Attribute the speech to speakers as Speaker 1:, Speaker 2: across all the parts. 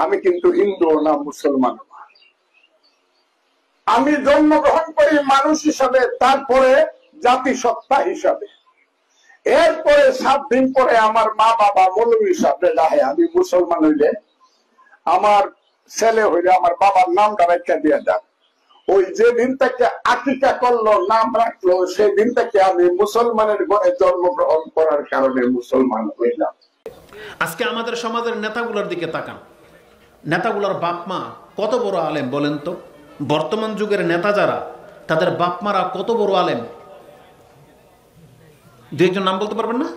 Speaker 1: আমি কিন্তু হিন্দু না, মুসলমান না। আমি জন্মগ্রহণ করি মানুষ হিসাবে, তারপরে জাতিসত্তা হিসাবে। এরপরে 7 দিন পরে আমার মা বাবা মৌলভী সাহেব ডাহে, আমি মুসলমান হইলে আমার ছেলে হইলে আমার বাবার নামটা রেখে দিয়ে যান। ওই যে দিন থেকে আকিকা করলো, নাম রাখলো, সেই দিন থেকে আমি মুসলমানের ঘরে জন্মগ্রহণ করার কারণে মুসলমান হইলাম।
Speaker 2: আজকে আমাদের সমাজের নেতাগুলোর দিকে তাকান। নেতাগুলোর বাপ মা কত বড় আলেম বলেন তো? বর্তমান যুগের নেতা যারা, তাদের বাপ মারা কত বড় আলেম? দু একজন নাম বলতে পারবেন না?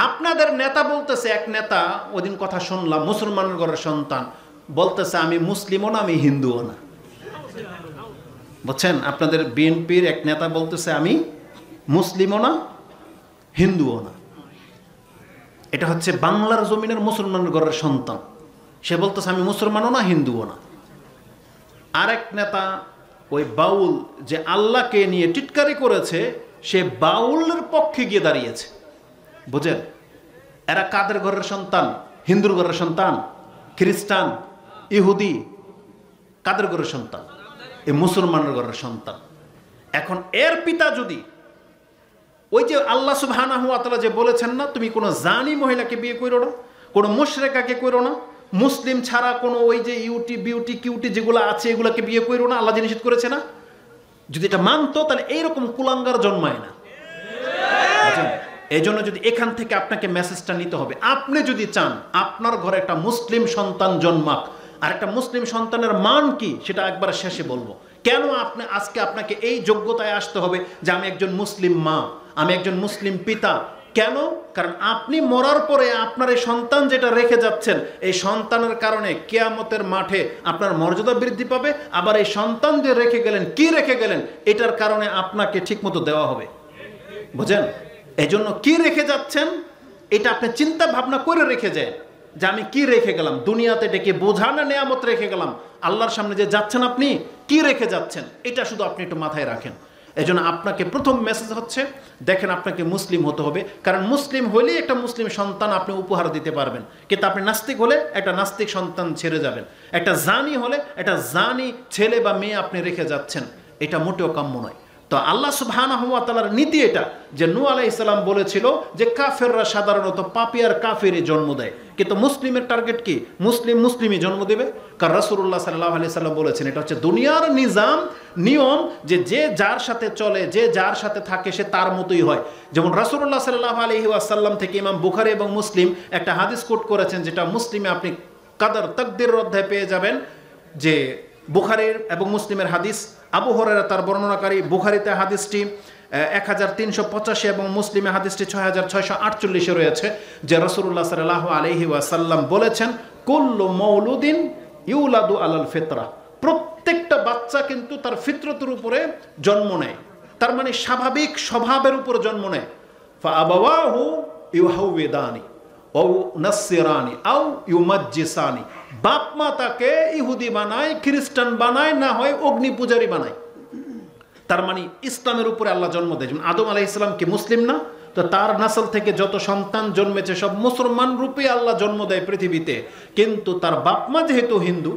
Speaker 2: আপনাদের নেতা বলতেছে, এক নেতা ওদিন কথা শুনলাম, মুসলমানের ঘরের সন্তান, বলতেছে আমি মুসলিমও না, আমি হিন্দুও না। বুঝছেন? আপনাদের বিএনপির এক নেতা বলতেছে আমি মুসলিমও না, হিন্দুও না। এটা হচ্ছে বাংলার জমিনের মুসলমানের ঘরের সন্তান। সে বলতেছে আমি মুসলমানও না, হিন্দুও না। আরেক নেতা ওই বাউল যে আল্লাহকে নিয়ে টিটকারি করেছে, সে বাউলের পক্ষে গিয়ে দাঁড়িয়েছে। বুঝেন? এরা কাদের ঘরের সন্তান? হিন্দুর ঘরের সন্তান, খ্রিস্টান, ইহুদি, কাদের ঘরের সন্তান? এই মুসলমানের ঘরের সন্তান। এখন এর পিতা যদি ওই যে আল্লাহ সুবহানাহু ওয়া তাআলা যে বলেছেন না, তুমি কোনো জানি মহিলাকে বিয়ে করো না, কোনো মুশরিকাকে করো না, মুসলিম ছাড়া কোনো ওই যে ইউটি বিউটি কিউটি যেগুলো আছে এগুলোকে বিয়ে করো না, আল্লাহ যে নিষেধ করেছে না, যদি এটা মানতো তাহলে এইরকম কুলাঙ্গার জন্মায় না। এই জন্য যদি এখান থেকে আপনাকে মেসেজটা নিতে হবে, আপনি যদি চান আপনার ঘরে একটা মুসলিম সন্তান জন্মাক, আর একটা মুসলিম সন্তানের মান কি সেটা একবার শেষে বলবো। কেন আপনি আজকে আপনাকে এই যোগ্যতায় আসতে হবে যে আমি একজন মুসলিম মা, আমি একজন মুসলিম পিতা? কেন? কারণ আপনি মরার পরে আপনার এই সন্তান যেটা রেখে যাচ্ছেন, এই সন্তানের কারণে কিয়ামতের মাঠে আপনার মর্যাদা বৃদ্ধি পাবে। আবার এই সন্তান যে রেখে গেলেন, কি রেখে গেলেন, এটার কারণে আপনাকে ঠিকমতো দেওয়া হবে। বুঝেন? এই জন্য কি রেখে যাচ্ছেন এটা আপনি চিন্তা ভাবনা করে রেখে যায় যে আমি কি রেখে গেলাম দুনিয়াতে, ডেকে বোঝা না নেয়ামত রেখে গেলাম। আল্লাহর সামনে যে যাচ্ছেন আপনি কি রেখে যাচ্ছেন, এটা শুধু আপনি একটু মাথায় রাখেন। এই জন্য আপনাকে প্রথম মেসেজ হচ্ছে, দেখেন আপনাকে মুসলিম হতে হবে। কারণ মুসলিম হলেই একটা মুসলিম সন্তান আপনি উপহার দিতে পারবেন। কিন্তু আপনি নাস্তিক হলে একটা নাস্তিক সন্তান ছেড়ে যাবেন, একটা জানি হলে একটা জানি ছেলে বা মেয়ে আপনি রেখে যাচ্ছেন। এটা মোটেও কাম্য নয়। তো আল্লাহ সুবহানাহু ওয়া তাআলার নীতি এটা যে নূহ আলাইহিস সালাম বলেছিল যে কাফেররা সাধারণত পাপী আর কাফেরই জন্ম দেয়, কিন্তু মুসলিমের টার্গেট কি? মুসলিমই জন্ম দেবে। কারণ রাসূলুল্লাহ সাল্লাল্লাহু আলাইহি সাল্লাম বলেছেন এটা হচ্ছে দুনিয়ার নিজাম, নিয়ম, যে যে যার সাথে চলে, যে যার সাথে থাকে সে তার মতোই হয়। যেমন রাসূলুল্লাহ সাল্লাল্লাহু আলাইহি ওয়াসাল্লাম থেকে ইমাম বুখারী এবং মুসলিম একটা হাদিস কোট করেছেন, যেটা মুসলিমে আপনি কাদর তাকদীর অধ্যায়ে পেয়ে যাবেন। যে বুখারীর এবং মুসলিমের হাদিস, আবু হুরায়রা তার বর্ণনাকারী, বুখারীতে হাদিসটি 1385 এবং মুসলিমে হাদিসটি 6648 রয়েছে, যে রাসূলুল্লাহ সাল্লাল্লাহু আলাইহি ওয়াসাল্লাম বলেছেন কুল্লু মাউলুদিন ইউলাদু আলাল ফিতরা, প্রত্যেকটা বাচ্চা কিন্তু তার ফিতরতের উপরে জন্ম নেয়, তার মানে স্বাভাবিক স্বভাবের উপর জন্ম নেয়। ফা আবাওয়াহু ইউহাউইদানি ও নাসসিরানি আও ইউমাজ্জিসানি, বাপ মা তাকে ইহুদি বানায়, খ্রিস্টান বানায়, না হয় অগ্নি পূজারী বানায়। তার মানে ইসলামের উপরে আল্লাহ জন্ম দেয়। যেমন আদম আলাইহিস সালাম কি মুসলিম না? তো তার নাসল থেকে যত সন্তান জন্মেছে সব মুসলমান রূপে আল্লাহ জন্ম দেয় পৃথিবীতে। কিন্তু তার বাপ মা যেহেতু হিন্দু,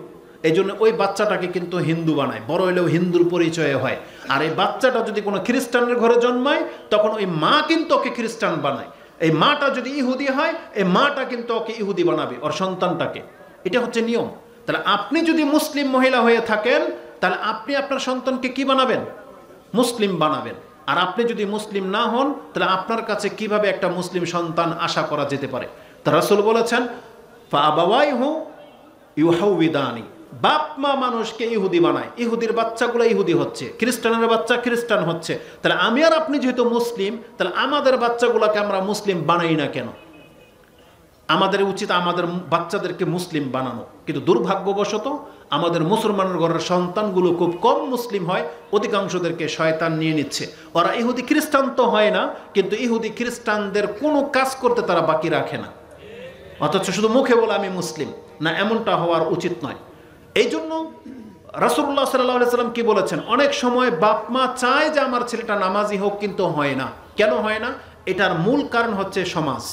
Speaker 2: এই জন্য ওই বাচ্চাটাকে কিন্তু হিন্দু বানায়, বড় হলেও হিন্দুর পরিচয় হয়। আর এই বাচ্চাটা যদি কোনো খ্রিস্টানের ঘরে জন্মায়, তখন ওই মা কিন্তু ওকে খ্রিস্টান বানায়। এই মাটা যদি ইহুদি হয়, এই মাটা কিন্তু ওকে ইহুদি বানাবে ওর সন্তানটাকে। এটা হচ্ছে নিয়ম। তাহলে আপনি যদি মুসলিম মহিলা হয়ে থাকেন, তাহলে আপনি আপনার সন্তানকে কি বানাবেন? মুসলিম বানাবেন। আর আপনি যদি মুসলিম না হন, তাহলে আপনার কাছে কিভাবে একটা মুসলিম সন্তান আশা করা যেতে পারে? তা রাসূল বলেছেন ফা আবাওয়াইহু ইউহাউইদানি, বাপ মা মানুষকে ইহুদি বানায়, ইহুদির বাচ্চাগুলো ইহুদি হচ্ছে, খ্রিস্টানের বাচ্চা খ্রিস্টান হচ্ছে। তাহলে আমি আর আপনি যেহেতু মুসলিম, তাহলে আমাদের বাচ্চাগুলোকে আমরা মুসলিম বানাই না কেন? আমাদের উচিত আমাদের বাচ্চাদেরকে মুসলিম বানানো। কিন্তু দুর্ভাগ্যবশত আমাদের মুসলমানের ঘরের সন্তানগুলো খুব কম মুসলিম হয়, অধিকাংশদেরকে শয়তান নিয়ে নিচ্ছে। ওরা ইহুদি খ্রিস্টান তো হয় না, কিন্তু ইহুদি খ্রিস্টানদের কোনো কাজ করতে তারা বাকি রাখে না, অথচ শুধু মুখে বলে আমি মুসলিম না, এমনটা হওয়ার উচিত নয়। এই জন্য রাসূলুল্লাহ সাল্লাল্লাহু আলাইহি সাল্লাম কি বলেছেন, অনেক সময় বাপ মা চায় যে আমার ছেলেটা নামাজি হোক, কিন্তু হয় না। কেন হয় না? এটার মূল কারণ হচ্ছে সমাজ,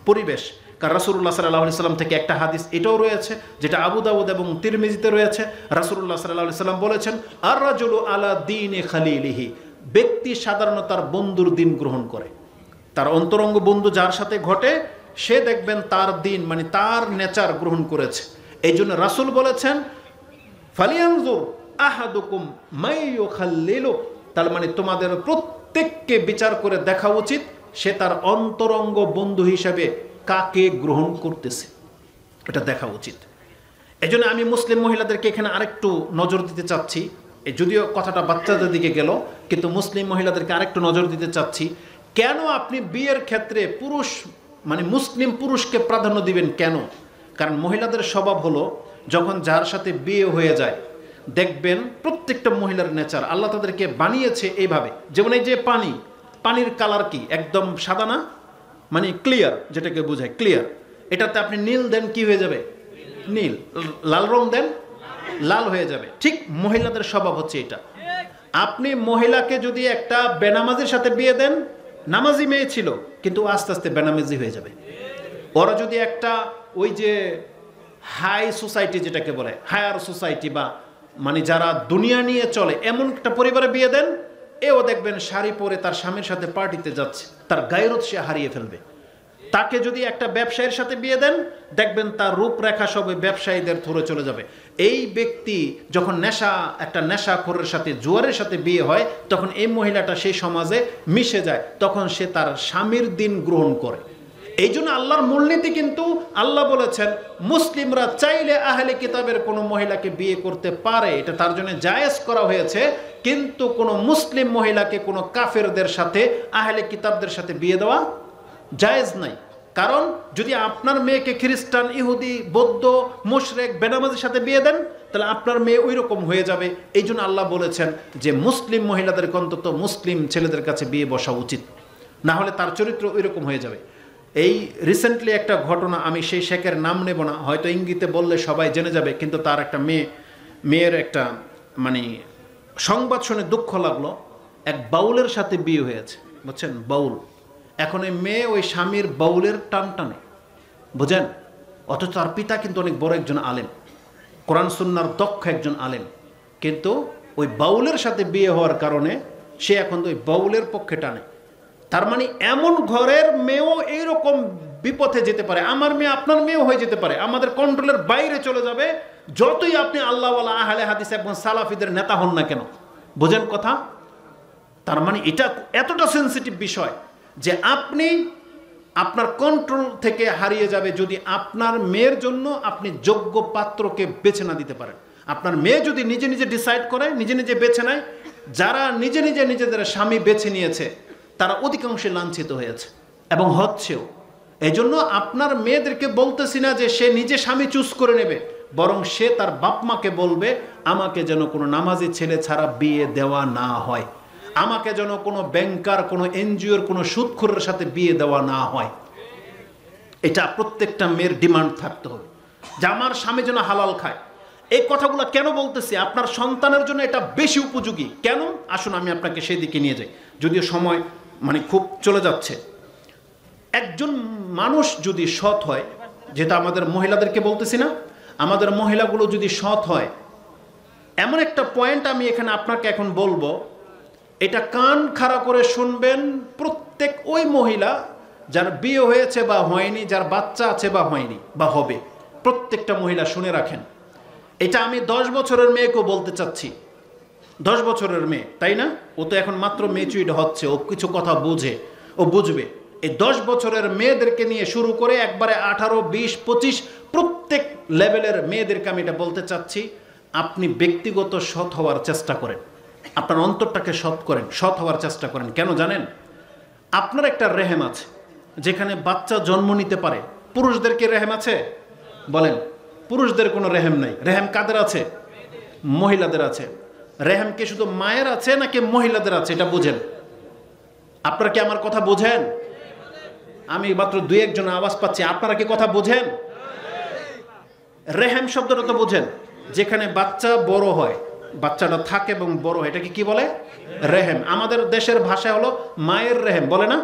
Speaker 2: পরিবেশ। কারণ রাসূলুল্লাহ সাল্লাল্লাহু আলাইহি সাল্লাম থেকে একটা হাদিস এটাও রয়েছে যেটা আবু দাউদ এবং তিরমিজিতে রয়েছে। রাসূলুল্লাহ সাল্লাল্লাহু আলাইহি সাল্লাম বলেছেন, আর রাজুলু আলা দীনি খালিলিহি, ব্যক্তি সাধারণত তার বন্ধুর দিন গ্রহণ করে। তার অন্তরঙ্গ বন্ধু যার সাথে ঘটে সে দেখবেন তার দিন মানে তার নেচার গ্রহণ করেছে। এই জন্য রাসূল বলেছেন, ফালিয়ানজুর আহাদুকুম মাইয়ুখাল্লিলু, তার মানে তোমাদের প্রত্যেককে বিচার করে দেখা উচিত সে তার অন্তরঙ্গ বন্ধু হিসাবে কাকে গ্রহণ করতেছে, এটা দেখা উচিত। এই জন্য আমি মুসলিম মহিলাদেরকে এখানে আরেকটু নজর দিতে চাচ্ছি, যদিও কথাটা বাচ্চাদের দিকে গেল, কিন্তু মুসলিম মহিলাদেরকে আরেকটু নজর দিতে চাচ্ছি। কেন আপনি বিয়ের ক্ষেত্রে পুরুষ মানে মুসলিম পুরুষকে প্রাধান্য দিবেন কেন? কারণ মহিলাদের স্বভাব হলো যখন যার সাথে বিয়ে হয়ে যায় দেখবেন প্রত্যেকটা মহিলার নেচার আল্লাহ তাদেরকে বানিয়েছে এইভাবে। যেমন এই যে পানির কালার কি একদম সাদা না, মানে ক্লিয়ার, যেটাকে বোঝায় ক্লিয়ার। এটাতে আপনি নীল দেন কি হয়ে যাবে? নীল। লাল রং দেন লাল হয়ে যাবে। ঠিক মহিলাদের স্বভাব হচ্ছে এটা। আপনি মহিলাকে যদি একটা বেনামাজির সাথে বিয়ে দেন, নামাজি মেয়ে ছিল কিন্তু আস্তে আস্তে বেনামাজি হয়ে যাবে। ওরা যদি একটা ওই যে হাই সোসাইটি যেটাকে বলে হায়ার সোসাইটি বা মানে যারা দুনিয়া নিয়ে চলে এমন একটা পরিবারে বিয়ে দেন, এও দেখবেন শাড়ি পরে তার স্বামীর সাথে পার্টিতে যাচ্ছে, তার গায়রত সে হারিয়ে ফেলবে। তাকে যদি একটা ব্যবসায়ীর সাথে বিয়ে দেন দেখবেন তার রূপরেখা সব ব্যবসায়ীদের থ্রুয়ে চলে যাবে। এই ব্যক্তি যখন একটা নেশাখোরের সাথে জুয়ারের সাথে বিয়ে হয় তখন এই মহিলাটা সেই সমাজে মিশে যায়, তখন সে তার স্বামীর দিন গ্রহণ করে। এই জন্য আল্লাহর মূলনীতি কিন্তু আল্লাহ বলেছেন মুসলিমরা চাইলে আহলে কিতাবের কোনো মহিলাকে বিয়ে করতে পারে, এটা তার জন্য জায়েজ করা হয়েছে। কিন্তু কোনো মুসলিম মহিলাকে কোনো কাফেরদের সাথে আহলে কিতাবদের সাথে বিয়ে দেওয়া জায়েজ নাই। কারণ যদি আপনার মেয়েকে খ্রিস্টান, ইহুদি, বৌদ্ধ, মুশরিক, বেনামাজির সাথে বিয়ে দেন তাহলে আপনার মেয়ে ওই রকম হয়ে যাবে। এই জন্য আল্লাহ বলেছেন যে মুসলিম মহিলাদেরকে অন্তত মুসলিম ছেলেদের কাছে বিয়ে বসা উচিত, না হলে তার চরিত্র ওই রকম হয়ে যাবে। এই রিসেন্টলি একটা ঘটনা, আমি সেই শেখের নাম নেব না, হয়তো ইঙ্গিতে বললে সবাই জেনে যাবে, কিন্তু তার একটা মেয়ের একটা মানে সংবাদ শুনে দুঃখ লাগলো। এক বাউলের সাথে বিয়ে হয়েছে, বুঝছেন, বাউল। এখন এই মেয়ে ওই স্বামীর বাউলের টান টানে, বুঝেন, অথচ তার পিতা কিন্তু অনেক বড় একজন আলেম, কোরআন সুন্নাহর দক্ষ একজন আলেম, কিন্তু ওই বাউলের সাথে বিয়ে হওয়ার কারণে সে এখন ওই বাউলের পক্ষে টানে। তার মানে এমন ঘরের মেয়েও এইরকম বিপথে যেতে পারে, আমার মেয়ে আপনার মেয়েও হয়ে যেতে পারে, আমাদের কন্ট্রোলের বাইরে চলে যাবে, যতই আপনি আল্লাহওয়ালা আহলে হাদিস এবং সালাফিদের নেতা হন না কেন। বোঝেন কথা? তার মানে এটা এতটা সেন্সিটিভ বিষয় যে আপনি আপনার কন্ট্রোল থেকে হারিয়ে যাবে যদি আপনার মেয়ের জন্য আপনি যোগ্য পাত্রকে বেছে না দিতে পারেন। আপনার মেয়ে যদি নিজে নিজে ডিসাইড করে, নিজে নিজে বেছে নেয়, যারা নিজে নিজে নিজেদের স্বামী বেছে নিয়েছে তারা অধিকাংশে লাঞ্ছিত হয়েছে এবং হচ্ছেও। এই জন্য আপনার মেয়েদেরকে বলতেছি না যে সে নিজে স্বামী চুজ করে নেবে, বরং সে তার বাপ মাকে বলবে আমাকে যেন কোনো নামাজি ছেলে ছাড়া বিয়ে দেওয়া না হয়, আমাকে যেন কোনো ব্যাংকার, কোনো এনজিওর, কোনো সুদখোরের সাথে বিয়ে দেওয়া না হয়। এটা প্রত্যেকটা মেয়ের ডিমান্ড থাকতে হবে যে আমার স্বামী যেন হালাল খায়। এই কথাগুলো কেন বলতেছি? আপনার সন্তানের জন্য এটা বেশি উপযোগী। কেন? আসুন আমি আপনাকে সেই দিকে নিয়ে যাই, যদিও সময় মানে খুব চলে যাচ্ছে। একজন মানুষ যদি সৎ হয়, যেটা আমাদের মহিলাদেরকে বলতেছি না, আমাদের মহিলাগুলো যদি সৎ হয়, এমন একটা পয়েন্ট আমি এখানে আপনাকে এখন বলবো, এটা কান খাড়া করে শুনবেন। প্রত্যেক ওই মহিলা যার বিয়ে হয়েছে বা হয়নি, যার বাচ্চা আছে বা হয়নি বা হবে, প্রত্যেকটা মহিলা শুনে রাখেন। এটা আমি 10 বছরের মেয়েকেও বলতে চাচ্ছি। 10 বছরের মেয়ে, তাই না? ও তো এখন মাত্র ম্যাচিউরড হচ্ছে, ও কিছু কথা বুঝে, ও বুঝবে। এই 10 বছরের মেয়েদেরকে নিয়ে শুরু করে একবারে 18, 20, 25 প্রত্যেক লেভেলের মেয়েদেরকে আমি এটা বলতে চাচ্ছি, আপনি ব্যক্তিগত সৎ হওয়ার চেষ্টা করেন, আপনার অন্তরটাকে সৎ করেন, সৎ হওয়ার চেষ্টা করেন। কেন জানেন? আপনার একটা রেহেম আছে যেখানে বাচ্চা জন্ম নিতে পারে। পুরুষদেরকে রেহেম আছে? বলেন, পুরুষদের কোনো রেহেম নাই। রেহেম কাদের আছে? মহিলাদের আছে। রেহেম কি শুধু মায়ের আছে নাকি মহিলাদের আছে? এটা বুঝেন। আপনারা কি আমার কথা বোঝেন? আমি মাত্র 2-1 জন আওয়াজ পাচ্ছি, আপনারা কি কথা বোঝেন? রেহেম শব্দটা তো বোঝেন, যেখানে বাচ্চা বড় হয়, বাচ্চাটা থাকে এবং বড় হয়, এটাকে কি বলে? রেহেম। আমাদের দেশের ভাষা হলো মায়ের রেহেম, বলে না?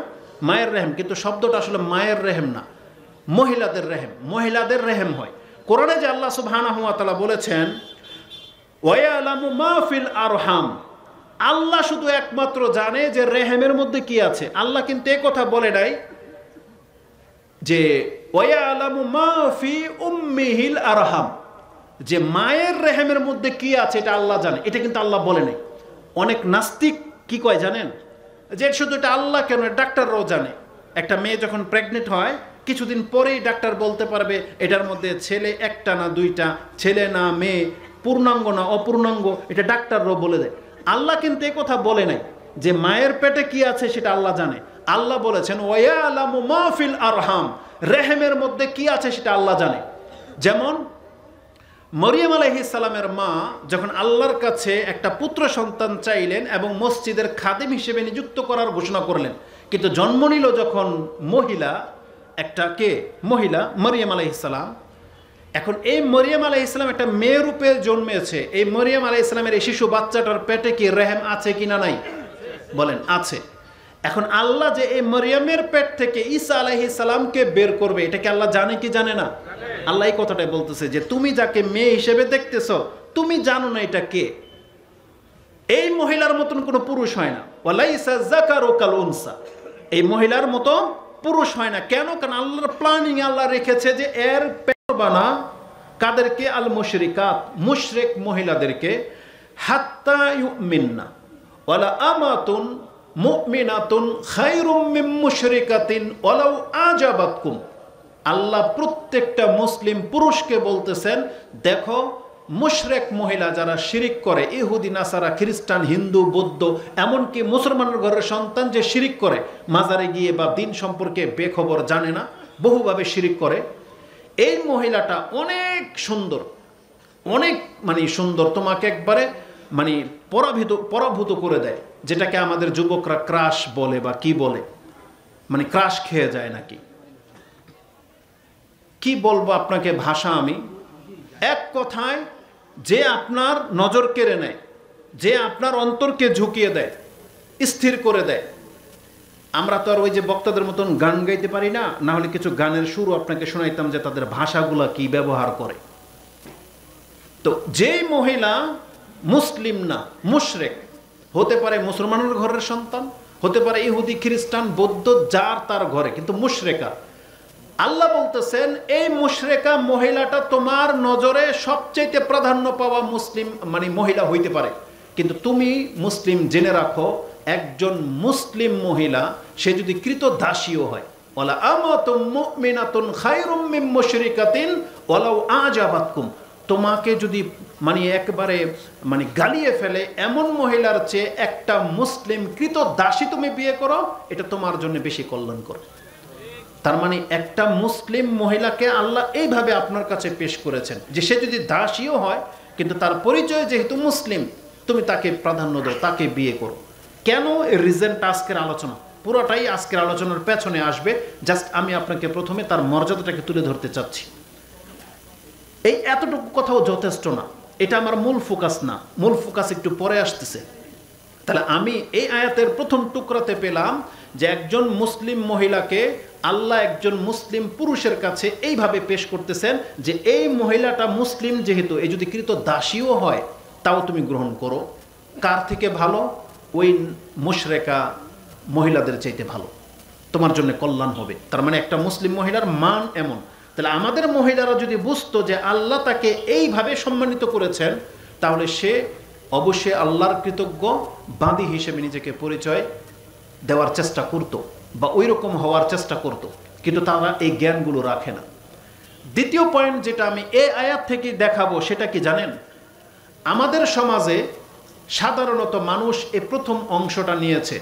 Speaker 2: মায়ের রেহেম, কিন্তু শব্দটা আসলে মায়ের রেহেম না। মহিলাদের রেহেম হয়। কোরআনে যে আল্লাহ সুবহানাহু ওয়া তাআলা বলেছেন ওয়ায়ালামু মা ফিল আরহাম, আল্লাহ শুধু একমাত্র জানে যে রেহেমের মধ্যে কি আছে। আল্লাহ কিন্তু এই কথা বলে নাই যে ওয়ায়ালামু মা ফি উম্মিহিল আরহাম, যে মায়ের রেহেমের মধ্যে কি আছে এটা আল্লাহ জানে, এটা কিন্তু আল্লাহ বলে নাই। অনেক নাস্তিক কি কয় জানেন, যে শুধু এটা আল্লাহ কেন, ডাক্তাররাও জানে। একটা মেয়ে যখন প্রেগনেন্ট হয় কিছুদিন পরেই ডাক্তার বলতে পারবে এটার মধ্যে ছেলে একটা না দুইটা, ছেলে না মেয়ে, পূর্ণাঙ্গ না অপূর্ণাঙ্গ, এটা ডাক্তাররাও বলে দেয়। আল্লাহ কিন্তু এই কথা বলে নাই যে মায়ের পেটে কি আছে সেটা আল্লাহ জানে। আল্লাহ বলেছেন ওয়ায়ালামু মা ফিল আরহাম, রেহেমের মধ্যে কি আছে সেটা আল্লাহ জানে। যেমন মরিয়ম আলাইহিস সালামের মা যখন আল্লাহর কাছে একটা পুত্র সন্তান চাইলেন এবং মসজিদের খাদেম হিসেবে নিযুক্ত করার ঘোষণা করলেন, কিন্তু জন্ম নিল যখন মহিলা, একটা কে মহিলা মরিয়ম আলাইহিস সালাম। এখন এই মরিয়ম আলাইহিস সালাম একটা মেয়ে রূপে জন্মেছে। এই মরিয়ম আলাইহিস সালামের এই শিশু বাচ্চাটার পেটে কি রেহেম আছে কিনা নাই বলেন? আছে। এখন আল্লাহ যে এই মরিয়মের পেট থেকে ঈসা আলাইহিস সালামকে বের করবে, এটা কি আল্লাহ জানে কি জানে না? আল্লাহ এই কথাটাই বলতেছে যে তুমি যাকে মেয়ে হিসেবে দেখতেছো তুমি জানো না এটা কে। এই মহিলার মতন কোনো পুরুষ হয় না, ওয়ালাইসা যাকারু কাল উনসা, এই মহিলার মতো পুরুষ হয় না। কেন? কারণ আল্লাহর প্ল্যানিং আল্লাহ রেখেছে যে এর পেটবানা কাদেরকে? আল মুশরিকাত, মুশরিক মহিলাদেরকে। হাত্তা ইউমিননা ওয়ালা আমাতুন মুমিনাতুন খায়রুম মিন মুশরিকাতিন ওয়ালাউ আজাবাতকুম। আল্লাহ প্রত্যেকটা মুসলিম পুরুষকে বলতেছেন দেখো মুশরিক মহিলা যারা শিরিক করে, ইহুদি নাসারা খ্রিস্টান হিন্দু বৌদ্ধ এমনকি মুসলমানের ঘরের সন্তান যে শিরিক করে, মাজারে গিয়ে বা দিন সম্পর্কে বেখবর জানে না, বহুভাবে শিরিক করে, এই মহিলাটা অনেক সুন্দর, অনেক সুন্দর, তোমাকে একবারে পরাভূত করে দেয়, যেটাকে আমাদের যুবকরা ক্রাশ বলে বা কি বলে, ক্রাশ খেয়ে যায় নাকি, কি বলবো আপনাকে ভাষা। আমি এক কথায় যে আপনার নজর কেড়ে নেয়, যে আপনার অন্তরকে ঝুঁকিয়ে দেয়, স্থির করে দেয়। আমরা তো আর ওই যে বক্তাদের মতন গান গাইতে পারি না, না হলে কিছু গানের সুরও আপনাকে শোনাইতাম যে তাদের ভাষাগুলা কি ব্যবহার করে। তো যেই মহিলা মুসলিম না, মুশরিক, হতে পারে মুসলমানের ঘরের সন্তান, হতে পারে ইহুদি খ্রিস্টান বৌদ্ধ, যার তার ঘরে, কিন্তু মুশরিকা, আল্লাহ বলতেছেন এই মুশরিকা মহিলাটা তোমার নজরে সবচেয়ে প্রাধান্য পাওয়া মুসলিম মহিলা হইতে পারে, কিন্তু তুমি মুসলিম জেনে রাখো একজন মুসলিম মহিলা সে যদি কৃত দাসীও হয়, ওয়ালা আমাতুম মুমিনাতুন খায়রুম মিন মুশরিকাতিন ওয়ালাউ আজাবাতকুম, তোমাকে যদি একবারে গালিয়ে ফেলে এমন মহিলার চেয়ে একটা মুসলিম কৃত দাসী তুমি বিয়ে করো, এটা তোমার জন্য বেশি কল্যাণকর। তার একটা মুসলিম মহিলাকে আল্লাহ এইভাবে আপনার কাছে পেশ করেছেন যে সে যদি দাসীও হয় কিন্তু তার পরিচয় যেহেতু মুসলিম, তুমি তাকে প্রাধান্য দাও, তাকে বিয়ে করো। কেন? এর রিজনটা আজকের আলোচনা, পুরোটাই আজকের আলোচনার পেছনে আসবে। জাস্ট আমি আপনাকে প্রথমে তার মর্যাদাটাকে তুলে ধরতে চাচ্ছি। এই এতটুকু কথাও যথেষ্ট না, এটা আমার মূল ফোকাস না, মূল ফোকাস একটু পরে আসতেছে। তাহলে আমি এই আয়াতের প্রথম টুকরাতে পেলাম যে একজন মুসলিম মহিলাকে আল্লাহ একজন মুসলিম পুরুষের কাছে এইভাবে পেশ করতেছেন যে এই মহিলাটা মুসলিম যেহেতু, এই যদি কৃত দাসীও হয় তাও তুমি গ্রহণ করো। কার থেকে ভালো? ওই মুশরিকা মহিলাদের চাইতে ভালো, তোমার জন্য কল্যাণ হবে। তার একটা মুসলিম মহিলার মান এমন। তাহলে আমাদের মহিলারা যদি বুঝতো যে আল্লাহ তাকে এইভাবে সম্মানিত করেছেন, তাহলে সে অবশ্যই আল্লাহর কৃতজ্ঞ বাঁদী হিসেবে নিজেকে পরিচয় দেওয়ার চেষ্টা করত বা ওই রকম হওয়ার চেষ্টা করত, কিন্তু তারা এই জ্ঞানগুলো রাখে না। দ্বিতীয় পয়েন্ট যেটা আমি এই আয়াত থেকে দেখাবো সেটা কি জানেন? আমাদের সমাজে সাধারণত মানুষ এই প্রথম অংশটা নিয়েছে,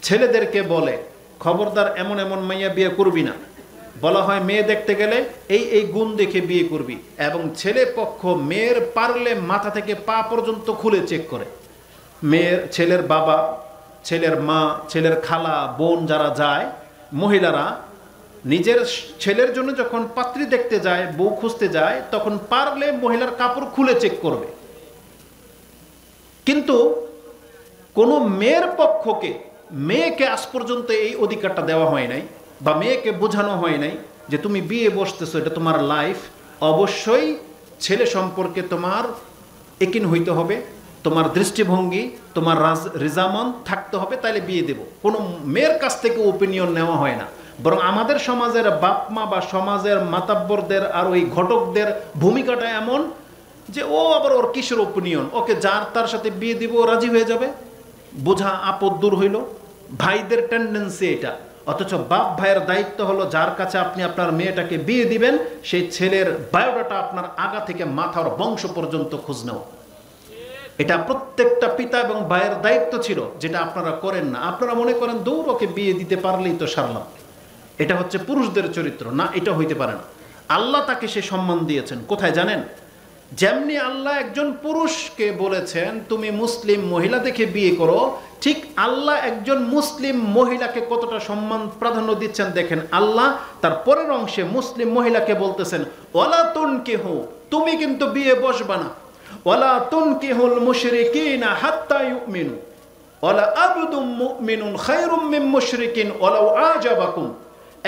Speaker 2: ছেলেদেরকে বলে খবরদার এমন এমন মেয়ে বিয়ে করবি না, বলা হয় মেয়ে দেখতে গেলে এই এই গুণ দেখে বিয়ে করবি, এবং ছেলে পক্ষ মেয়ের পারলে মাথা থেকে পা পর্যন্ত খুলে চেক করে। ছেলের বাবা, ছেলের মা, ছেলের খালা, বোন যারা যায়, মহিলারা নিজের ছেলের জন্য যখন পাত্রী দেখতে যায়, বউ খুঁজতে যায়, তখন পারলে মহিলার কাপড় খুলে চেক করবে। কিন্তু কোনো মেয়ের পক্ষকে, মেয়েকে আজ পর্যন্ত এই অধিকারটা দেওয়া হয় নাই বা মেয়েকে বোঝানো হয় নাই যে তুমি বিয়ে বসতেছো, এটা তোমার লাইফ, অবশ্যই ছেলে সম্পর্কে তোমার একিন হইতে হবে, তোমার দৃষ্টিভঙ্গি, তোমার রেজামন থাকতে হবে, তাইলে বিয়ে দেব। কোনো মেয়ের কাছ থেকে ওপিনিয়ন নেওয়া হয় না, বরং আমাদের সমাজের বাপ মা বা সমাজের মাতাব্বরদের আর ওই ঘটকদের ভূমিকাটা এমন যে ও আবার ওর কিসের ওপিনিয়ন, ওকে যার তার সাথে বিয়ে দিব ও রাজি হয়ে যাবে, বোঝা আপদ দূর হইল। ভাইদের টেন্ডেন্সি এটা। অথচ বাপ ভাইয়ের দায়িত্ব হলো যার কাছে আপনি আপনার মেয়েটাকে বিয়ে দিবেন সেই ছেলের বায়োডাটা আপনার আগা থেকে মাথার বংশ পর্যন্ত খোঁজ নেওয়া। এটা প্রত্যেকটা পিতা এবং ভাইয়ের দায়িত্ব ছিল, যেটা আপনারা করেন না। আপনারা মনে করেন দৌড় ওকে বিয়ে দিতে পারলেই তো সারলাম, এটা হচ্ছে পুরুষদের চরিত্র। না, এটা হইতে পারে না। আল্লাহ তাকে সে সম্মান দিয়েছেন কোথায় জানেন? যেমনি আল্লাহ একজন পুরুষকে বলেছেন তুমি মুসলিম মহিলা দেখে বিয়ে করো, ঠিক আল্লাহ একজন মুসলিম মহিলাকে কতটা সম্মান প্রাধান্য দিচ্ছেন দেখেন। আল্লাহ তার পরের অংশে মুসলিম মহিলাকে বলতেছেন ওয়ালা তুনকিহু, তুমি কিন্তু বিয়ে বসবা না, ওয়ালা তুনকিহুল মুশরিকিনা হাত্তা ইউমিনু ওয়ালা আবদুম মুমিনুন খায়রুম মিন মুশরিকিন ওয়ালাউ আজাবাকুম।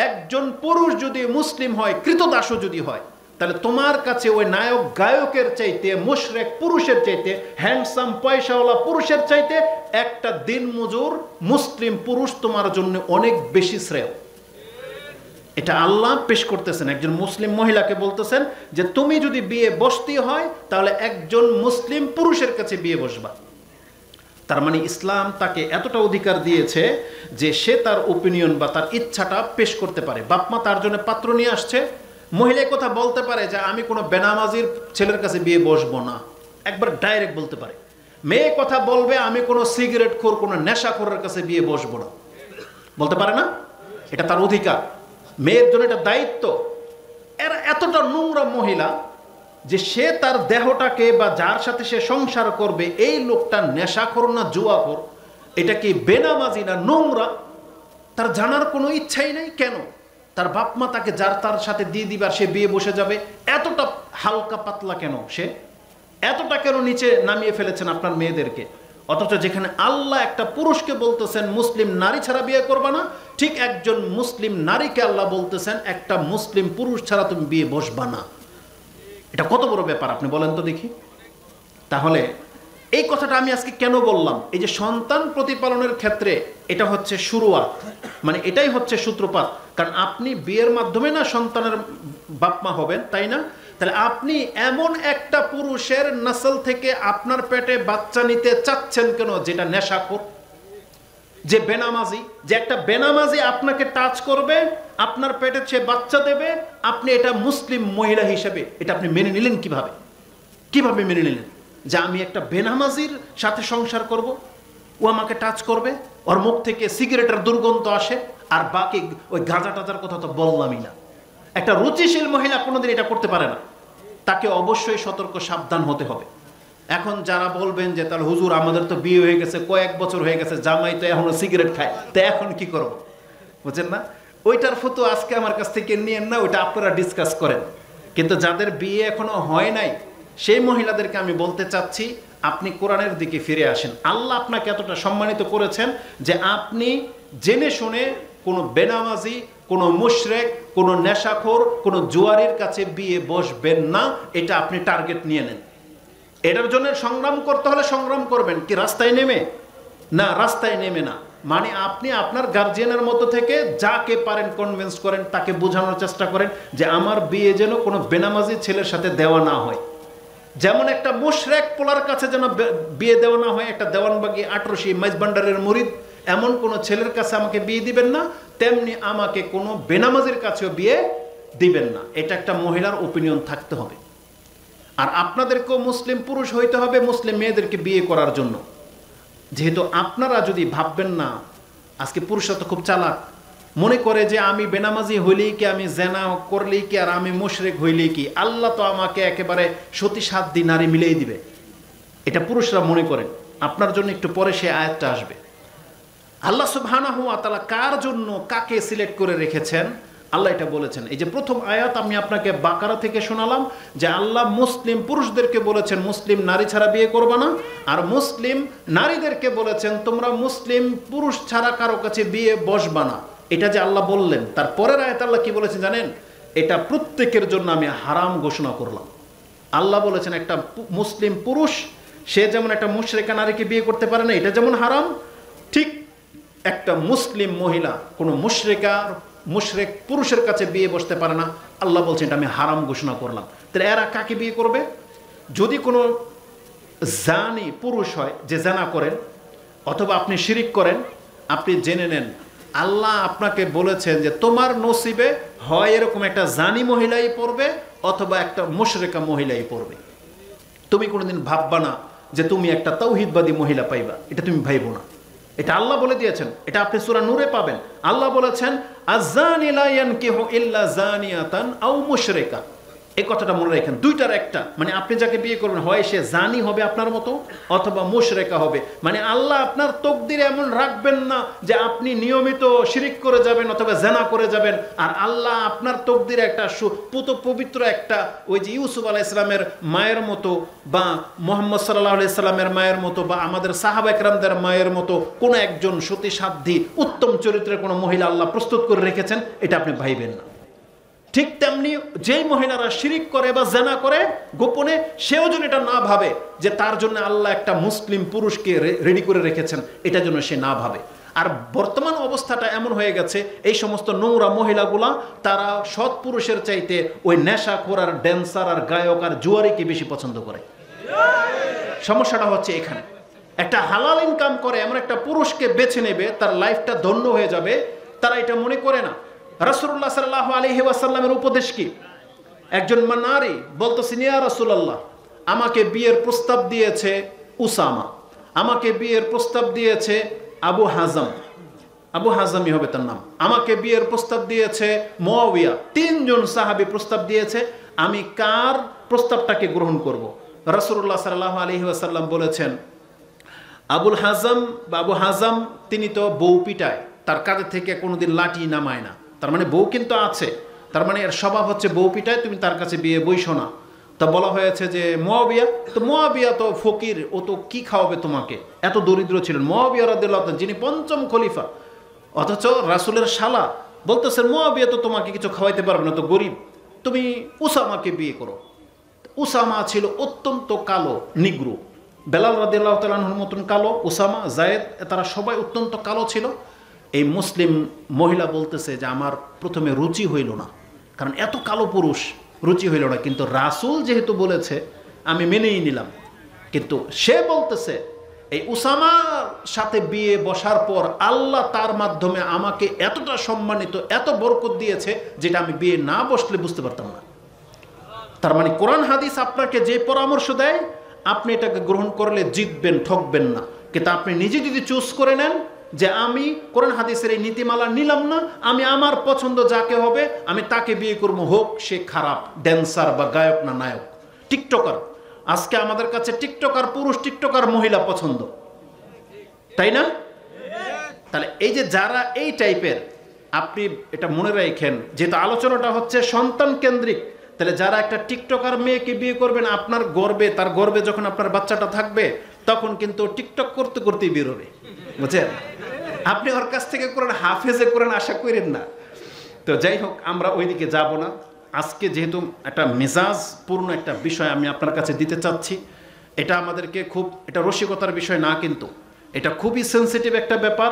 Speaker 2: একজন পুরুষ যদি মুসলিম হয়, কৃতদাসও যদি হয়, তাহলে তোমার কাছে ওই নায়ক গায়কের চাইতে, মুশরিক পুরুষের চাইতে, হ্যান্ডসাম পয়সাওয়ালা পুরুষের চাইতে একটা দিনমজুর মুসলিম পুরুষ তোমার জন্য অনেক বেশি শ্রেয়। এটা আল্লাহ পেশ করতেছেন, একজন মুসলিম মহিলাকে বলতেছেন যে তুমি যদি বিয়ে বসতে হয় তাহলে একজন মুসলিম পুরুষের কাছে বিয়ে বসবা। তার মানে ইসলাম তাকে এতটা অধিকার দিয়েছে যে সে তার ওপিনিয়ন বা তার ইচ্ছাটা পেশ করতে পারে। বাপমা তার জন্য পাত্র নিয়ে আসছে, মহিলা কথা বলতে পারে যে আমি কোনো বেনামাজির ছেলের কাছে বিয়ে বসবো না, একবার ডাইরেক্ট বলতে পারে। মেয়ে কথা বলবে আমি কোনো সিগারেট খোর, কোনো নেশাখোরের কাছে বিয়ে বসবো না, বলতে পারে না? এটা তার অধিকার, মেয়ের জন্য এটা দায়িত্ব। এরা এতটা নোংরা মহিলা যে সে তার দেহটাকে বা যার সাথে সে সংসার করবে এই লোকটা নেশাখোর না জুয়াখোর, এটা কি বেনামাজি না নোংরা, তার জানার কোনো ইচ্ছাই নেই। কেন? তার বাপ মা তাকে যার তার সাথে দিয়ে দিবার সে বিয়ে বসে যাবে। এতটা হালকা পাতলা কেন সে? এতটা কেন নিচে নামিয়ে ফেলেছেন আপনার মেয়েদেরকে? অথচ যেখানে আল্লাহ একটা পুরুষকে বলতেছেন মুসলিম নারী ছাড়া বিয়ে করবা না, ঠিক একজন মুসলিম নারীকে আল্লাহ বলতেছেন একটা মুসলিম পুরুষ ছাড়া তুমি বিয়ে বসবা না। এটা কত বড় ব্যাপার আপনি বলেন তো দেখি। তাহলে এই কথাটা আমি আজকে কেন বললাম? এই যে সন্তান প্রতিপালনের ক্ষেত্রে এটা হচ্ছে শুরুয়াত, মানে এটাই হচ্ছে সূত্রপাত। কারণ আপনি বিয়ের মাধ্যমে না সন্তানের বাপমা হবেন, তাই না? তাহলে আপনি এমন একটা পুরুষের নসল থেকে আপনার পেটে বাচ্চা নিতে চাচ্ছেন কেন যেটা নেশাখোর, যে বেনামাজি, যে একটা বেনামাজি আপনাকে টাচ করবে, আপনার পেটে সে বাচ্চা দেবে, আপনি এটা মুসলিম মহিলা হিসেবে এটা আপনি মেনে নিলেন কিভাবে? কিভাবে মেনে নিলেন যে আমি একটা বেনামাজির সাথে সংসার করব, ও আমাকে টাচ করবে, ওর মুখ থেকে সিগারেটের দুর্গন্ধ আসে, আর বাকি ওই গাঁজা টাজার কথা তো বললামই না। একটা রুচিশীল মহিলা কোনোদিন এটা করতে পারে না, তাকে অবশ্যই সতর্ক সাবধান হতে হবে। এখন যারা বলবেন যে তাহলে হুজুর আমাদের তো বিয়ে হয়ে গেছে, কয়েক বছর হয়ে গেছে, জামাই তো এখনো সিগারেট খায়, তো এখন কি করব? বুঝছেন না? ওইটার ফটো আজকে আমার কাছ থেকে নিয়েন না, ওইটা আপনারা ডিসকাস করেন। কিন্তু যাদের বিয়ে এখনো হয় নাই সেই মহিলাদেরকে আমি বলতে চাচ্ছি আপনি কোরআনের দিকে ফিরে আসেন। আল্লাহ আপনাকে এতটা সম্মানিত করেছেন যে আপনি জেনে শুনে কোনো বেনামাজি, কোনো মুশরিক, কোনো নেশাখোর, কোনো জুয়ারির কাছে বিয়ে বসবেন না, এটা আপনি টার্গেট নিয়ে নেন। এটার জন্য সংগ্রাম করতে হলে সংগ্রাম করবেন, কি রাস্তায় নেমে? না, রাস্তায় নেমে না। মানে আপনি আপনার গার্জিয়ানের মতো থেকে যাকে পারেন কনভিন্স করেন, তাকে বোঝানোর চেষ্টা করেন যে আমার বিয়ে যেন কোনো বেনামাজি ছেলের সাথে দেওয়া না হয়। যেমন একটা মুশরিক পোলার কাছে যেন বিয়ে দেওয়া না হয়, একটা দেওয়ানবাগি আটরশি মাইজবান্ডারের মুরিদ এমন কোনো ছেলের কাছে আমাকে বিয়ে দিবেন না, তেমনি আমাকে কোনো বেনামাজির কাছেও বিয়ে দিবেন না। এটা একটা মহিলার ওপিনিয়ন থাকতে হবে। আর আপনাদেরকেও মুসলিম পুরুষ হইতে হবে মুসলিম মেয়েদেরকে বিয়ে করার জন্য। যেহেতু আপনারা যদি ভাববেন না, আজকে পুরুষরা তো খুব চালাক, মনে করে যে আমি বেনামাজি হইলেই কি, আমি জেনা করলেই কি, আর আমি মুশরিক হইলেই কি, আল্লাহ তো আমাকে একেবারে সতী সাধ্যী নারী মিলেই দিবে। এটা পুরুষরা মনে করেন। আপনার জন্য একটু পরে সে আয়াতটা আসবে। আল্লাহ সুবহানাহু ওয়া তাআলা কার জন্য কাকে সিলেক্ট করে রেখেছেন আল্লাহ এটা বলেছেন। এই যে প্রথম আয়াত আমি আপনাকে বাকারা থেকে শোনালাম যে আল্লাহ মুসলিম পুরুষদেরকে বলেছেন মুসলিম নারী ছাড়া বিয়ে করবা না, আর মুসলিম নারীদেরকে বলেছেন তোমরা মুসলিম পুরুষ ছাড়া কারো কাছে বিয়ে বসবা না। এটা যে আল্লাহ বললেন, তার পরের আয়াত আল্লাহ কি বলেছেন জানেন? এটা প্রত্যেকের জন্য আমি হারাম ঘোষণা করলাম। আল্লাহ বলেছেন একটা মুসলিম পুরুষ সে যেমন একটা মুশরিকা নারীকে বিয়ে করতে পারে না, এটা যেমন হারাম, ঠিক একটা মুসলিম মহিলা কোনো মুশরিক পুরুষের কাছে বিয়ে বসতে পারে না। আল্লাহ বলছেন এটা আমি হারাম ঘোষণা করলাম। তাহলে এরা কাকে বিয়ে করবে? যদি কোনো জানি পুরুষ হয় যে জানা করেন, অথবা আপনি শিরিক করেন, আপনি জেনে নেন আল্লাহ আপনাকে বলেছেন যে তোমার নসিবে হয় এরকম একটা জানি মহিলাই পড়বে অথবা একটা মুশরিকা মহিলাই পড়বে। তুমি কোনোদিন ভাববা না যে তুমি একটা তাওহীদবাদী মহিলা পাইবা, এটা তুমি ভাইবো না। এটা আল্লাহ বলে দিয়েছেন, এটা আপনি সূরা নূরে পাবেন। আল্লাহ বলেছেন আয-যানি লা ইয়ানকিহু ইল্লা যানিয়াতান আও মুশরিকা। এই কথাটা মনে রাখেন, দুইটার একটা, মানে আপনি যাকে বিয়ে করবেন হয় সে জানি হবে আপনার মতো অথবা মুশরিকা হবে। মানে আল্লাহ আপনার তকদিরে এমন রাখবেন না যে আপনি নিয়মিত শিরিক করে যাবেন অথবা জেনা করে যাবেন, আর আল্লাহ আপনার তকদিরে একটা পবিত্র একটা ওই যে ইউসুফ আলাইহিস সালামের মায়ের মতো বা মুহাম্মদ সাল্লাল্লাহু আলাইহি সাল্লামের মায়ের মতো বা আমাদের সাহাবা ইকরামদের মায়ের মতো কোনো একজন সতী সাধ্বী উত্তম চরিত্রের কোনো মহিলা আল্লাহ প্রস্তুত করে রেখেছেন, এটা আপনি ভাইবেন না। ঠিক তেমনি যেই মহিলারা শিরিক করে বা জেনা করে গোপনে, সেও যেন এটা না ভাবে যে তার জন্য আল্লাহ একটা মুসলিম পুরুষকে রেডি করে রেখেছেন, এটা যেন সে না ভাবে। আর বর্তমান অবস্থাটা এমন হয়ে গেছে, এই সমস্ত নোংরা মহিলাগুলা তারা সৎ পুরুষের চাইতে ওই নেশাখোর আর ড্যান্সার আর গায়ক আর জুয়ারিকে বেশি পছন্দ করে। সমস্যাটা হচ্ছে এখানে, একটা হালাল ইনকাম করে এমন একটা পুরুষকে বেছে নেবে, তার লাইফটা ধন্য হয়ে যাবে, তারা এটা মনে করে না। রাসূলুল্লাহ সাল্লাল্লাহু আলাইহি ওয়াসাল্লামের উপদেশ কি? একজন নারী বলতেছেন ইয়া রাসূলুল্লাহ, আমাকে বিয়ের প্রস্তাব দিয়েছে উসামা, আমাকে বিয়ের প্রস্তাব দিয়েছে আবু হাজামি হবে তার নাম, আমাকে বিয়ের প্রস্তাব দিয়েছে মুআবিয়া, তিনজন সাহাবী প্রস্তাব দিয়েছে, আমি কার প্রস্তাবটাকে গ্রহণ করব? রাসূলুল্লাহ সাল্লাল্লাহু আলাইহি ওয়াসাল্লাম বলেছেন আবু হাজাম তিনি তো বউ পিটায়, তার কাঁধে থেকে কোনোদিন লাঠি নামায় না, তার মানে বউ কিন্তু আছে, তার মানে এর স্বভাব হচ্ছে বউ পিটায়, তুমি তার কাছে বিয়ে বইসো না। তা বলা হয়েছে যে মুআবিয়া তো ফকির, ও তো কি খাওয়াবে তোমাকে, এত দরিদ্র ছিলেন মুআবিয়া রাদিয়াল্লাহু আনহু, যিনি পঞ্চম খলিফা, অথচ রাসূলের শালা বলতেছেন মুআবিয়া তো তোমাকে কিছু খাওয়াইতে পারবে না, তো গরিব, তুমি উসামাকে বিয়ে করো। উসামা ছিল অত্যন্ত কালো নিগ্রো, বেলাল রাদিয়াল্লাহু তাআলা আনহুর মতন কালো, উসামা, যায়েদ, তারা সবাই অত্যন্ত কালো ছিল। এই মুসলিম মহিলা বলতেছে যে আমার প্রথমে রুচি হইল না, কারণ এত কালো পুরুষ, রুচি হইল না, কিন্তু রাসূল যেহেতু বলেছে আমি মেনেই নিলাম। কিন্তু সে বলতেছে এই উসামার সাথে বিয়ে বসার পর আল্লাহ তার মাধ্যমে আমাকে এতটা সম্মানিত, এত বরকত দিয়েছে যেটা আমি বিয়ে না বসলে বুঝতে পারতাম না। তার মানে কোরআন হাদিস আপনাকে যে পরামর্শ দেয় আপনি এটাকে গ্রহণ করলে জিতবেন, ঠকবেন না। কিন্তু আপনি নিজে যদি চুজ করে নেন যে আমি কোরআন হাদিসের এই নীতিমালা নিলাম না, আমি আমার পছন্দ যাকে হবে আমি তাকে বিয়ে করবো, হোক সে খারাপ ড্যান্সার বা গায়ক না নায়ক, টিকটকার। আজকে আমাদের কাছে টিকটকার পুরুষ, টিকটকার মহিলা পছন্দ, তাই না? তাহলে এই যে যারা এই টাইপের, আপনি এটা মনে রাখেন, যেহেতু আলোচনাটা হচ্ছে সন্তান কেন্দ্রিক, তাহলে যারা একটা টিকটকার মেয়েকে বিয়ে করবেন আপনার গর্বে, তার গর্বে যখন আপনার বাচ্চাটা থাকবে তখন কিন্তু টিকটক করতে করতেই বেরোবে, বুঝছেন? আপনি ওর কাছ থেকে কোরআন হাফেজে কোরআন আশা করেন না। তো যাই হোক, আমরা ওইদিকে যাব না। আজকে যেহেতু একটা মেজাজপূর্ণ একটা বিষয় আমি আপনার কাছে দিতে চাচ্ছি, এটা আমাদেরকে খুব, এটা রসিকতার বিষয় না, কিন্তু এটা খুবই সেন্সিটিভ একটা ব্যাপার,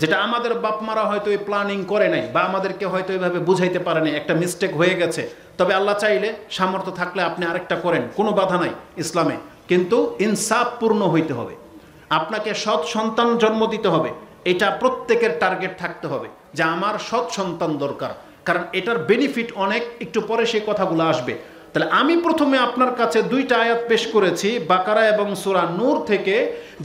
Speaker 2: যেটা আমাদের বাপ মারা হয়তো এই প্ল্যানিং করে নাই বা আমাদেরকে হয়তো এইভাবে বুঝাইতে পারে নাই, একটা মিস্টেক হয়ে গেছে। তবে আল্লাহ চাইলে, সামর্থ্য থাকলে আপনি আরেকটা করেন, কোনো বাধা নাই ইসলামে, কিন্তু ইনসাফপূর্ণ হইতে হবে। আপনাকে সৎ সন্তান জন্ম দিতে হবে, এটা প্রত্যেকের টার্গেট থাকতে হবে যে আমার সৎ সন্তান দরকার, কারণ এটার বেনিফিট অনেক, একটু পরে সেই কথাগুলো আসবে। তাহলে আমি প্রথমে আপনার কাছে দুইটা আয়াত পেশ করেছি বাকারা এবং সূরা নূর থেকে,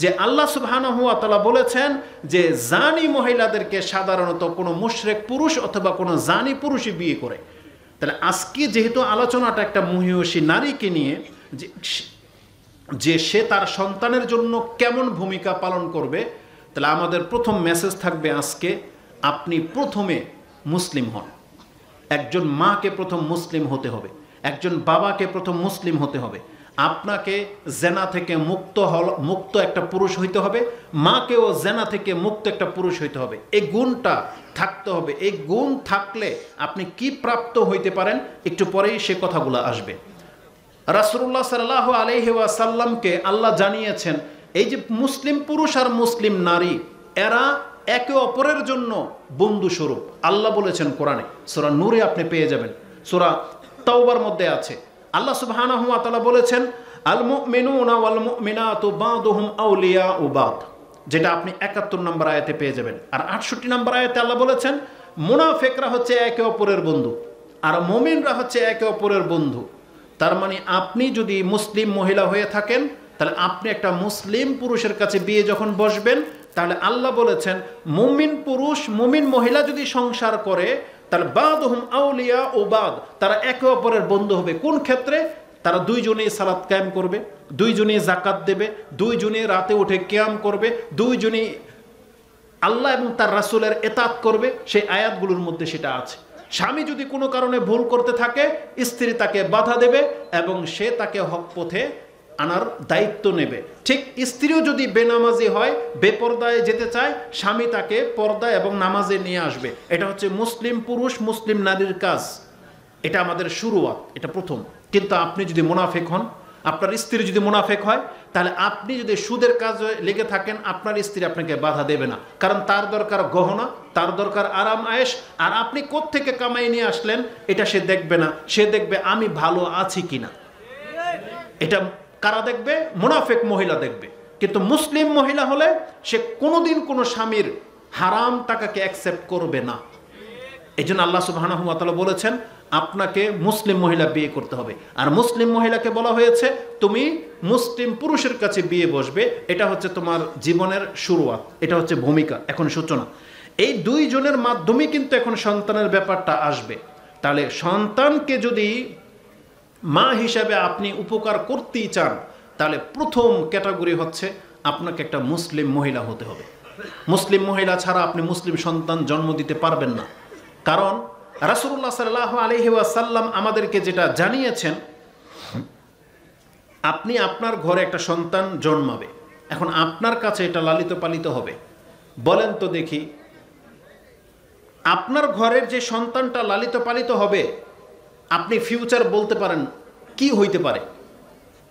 Speaker 2: যে আল্লাহ সুবহানাহু ওয়া তাআলা বলেছেন যে জানি মহিলাদেরকে সাধারণত কোনো মুশরিক পুরুষ অথবা কোনো জানি পুরুষই বিয়ে করে। তাহলে আজকে যেহেতু আলোচনাটা একটা মহিয়সী নারীকে নিয়ে, যে সে তার সন্তানের জন্য কেমন ভূমিকা পালন করবে, তাহলে আমাদের প্রথম মেসেজ থাকবে আজকে, আপনি প্রথমে মুসলিম হন। একজন মাকে প্রথম মুসলিম হতে হবে, একজন বাবাকে প্রথম মুসলিম হতে হবে, আপনাকে জেনা থেকে মুক্ত একটা পুরুষ হইতে হবে, মাকেও জেনা থেকে মুক্ত একটা পুরুষ হইতে হবে। এই গুণটা থাকতে হবে। এই গুণ থাকলে আপনি কি প্রাপ্ত হইতে পারেন একটু পরেই সে কথাগুলো আসবে। রাসূলুল্লাহ সাল্লাল্লাহু আলাইহি ওয়াসাল্লামকে আল্লাহ জানিয়েছেন এই যে মুসলিম পুরুষ আর মুসলিম নারী এরা একে অপরের জন্য বন্ধু স্বরূপ। আল্লাহ বলেছেন কোরআনে, সূরা নূরে আপনি পেয়ে যাবেন, সূরা তাওবার মধ্যে আছে। আল্লাহ সুবহানাহু ওয়া তাআলা বলেছেন আল মুমিনুনা ওয়াল মুমিনাতু বাদুহুম আউলিয়াউ বাদ, যেটা আপনি ৭১ নম্বর আয়াতে পেয়ে যাবেন। আর ৬৮ নম্বর আয়াতে আল্লাহ বলেছেন মুনাফিকরা হচ্ছে একে অপরের বন্ধু আর মুমিনরা হচ্ছে একে অপরের বন্ধু। তার মানে আপনি যদি মুসলিম মহিলা হয়ে থাকেন তাহলে আপনি একটা মুসলিম পুরুষের কাছে বিয়ে যখন বসবেন, তাহলে আল্লাহ বলেছেন মুমিন পুরুষ মুমিন মহিলা যদি সংসার করে তাহলে বাদুহুম আউলিয়াউ বাদ, তারা একে অপরের বন্ধু হবে। কোন ক্ষেত্রে? তারা দুইজনেই সালাত কায়েম করবে, দুইজনেই যাকাত দেবে, দুইজনেই রাতে উঠে কিয়াম করবে, দুইজনেই আল্লাহ এবং তার রাসূলের ইতাআত করবে। সেই আয়াতগুলোর মধ্যে সেটা আছে। স্বামী যদি কোনো কারণে ভুল করতে থাকে স্ত্রী তাকে বাধা দেবে এবং সে তাকে হক পথে আনার দায়িত্ব নেবে। ঠিক স্ত্রীও যদি বেনামাজি হয়, বেপরদায় যেতে চায়, স্বামী তাকে পর্দা এবং নামাজে নিয়ে আসবে। এটা হচ্ছে মুসলিম পুরুষ মুসলিম নারীর কাজ। এটা আমাদের শুরুয়াত, এটা প্রথম। কিন্তু আপনি যদি মুনাফিক হন, আপনার স্ত্রী যদি মুনাফিক হয়, তাহলে আপনি যদি সুদের কাজে লেগে থাকেন আপনার স্ত্রী আপনাকে বাধা দেবে না, কারণ তার দরকার গহনা, তার দরকার আরাম আয়েশ। আর আপনি কোত্থেকে কামাই নিয়ে আসলেন এটা সে দেখবে না, সে দেখবে আমি ভালো আছি কিনা। এটা কারা দেখবে? মুনাফিক মহিলা দেখবে। কিন্তু মুসলিম মহিলা হলে সে কোনোদিন কোনো স্বামীর হারাম টাকাকে অ্যাকসেপ্ট করবে না। এই জন্য আল্লাহ সুবহানাহু ওয়া তাআলা বলেছেন আপনাকে মুসলিম মহিলা বিয়ে করতে হবে। আর মুসলিম মহিলাকে বলা হয়েছে তুমি মুসলিম পুরুষের কাছে বিয়ে বসবে। এটা হচ্ছে তোমার জীবনের শুরুয়াত, এটা হচ্ছে ভূমিকা, এখন সূচনা। এই দুইজনের মাধ্যমে কিন্তু এখন সন্তানের ব্যাপারটা আসবে। তাহলে সন্তানকে যদি মা হিসাবে আপনি উপকার করতেই চান, তাহলে প্রথম ক্যাটাগরি হচ্ছে আপনাকে একটা মুসলিম মহিলা হতে হবে। মুসলিম মহিলা ছাড়া আপনি মুসলিম সন্তান জন্ম দিতে পারবেন না। কারণ রাসূলুল্লাহ সাল্লাল্লাহু আলাইহি ওয়াসাল্লাম আমাদেরকে যেটা জানিয়েছেন, আপনি আপনার ঘরে একটা সন্তান জন্মাবে, এখন আপনার কাছে এটা লালিত পালিত হবে। বলেন তো দেখি, আপনার ঘরের যে সন্তানটা লালিত পালিত হবে আপনি ফিউচার বলতে পারেন কি হইতে পারে,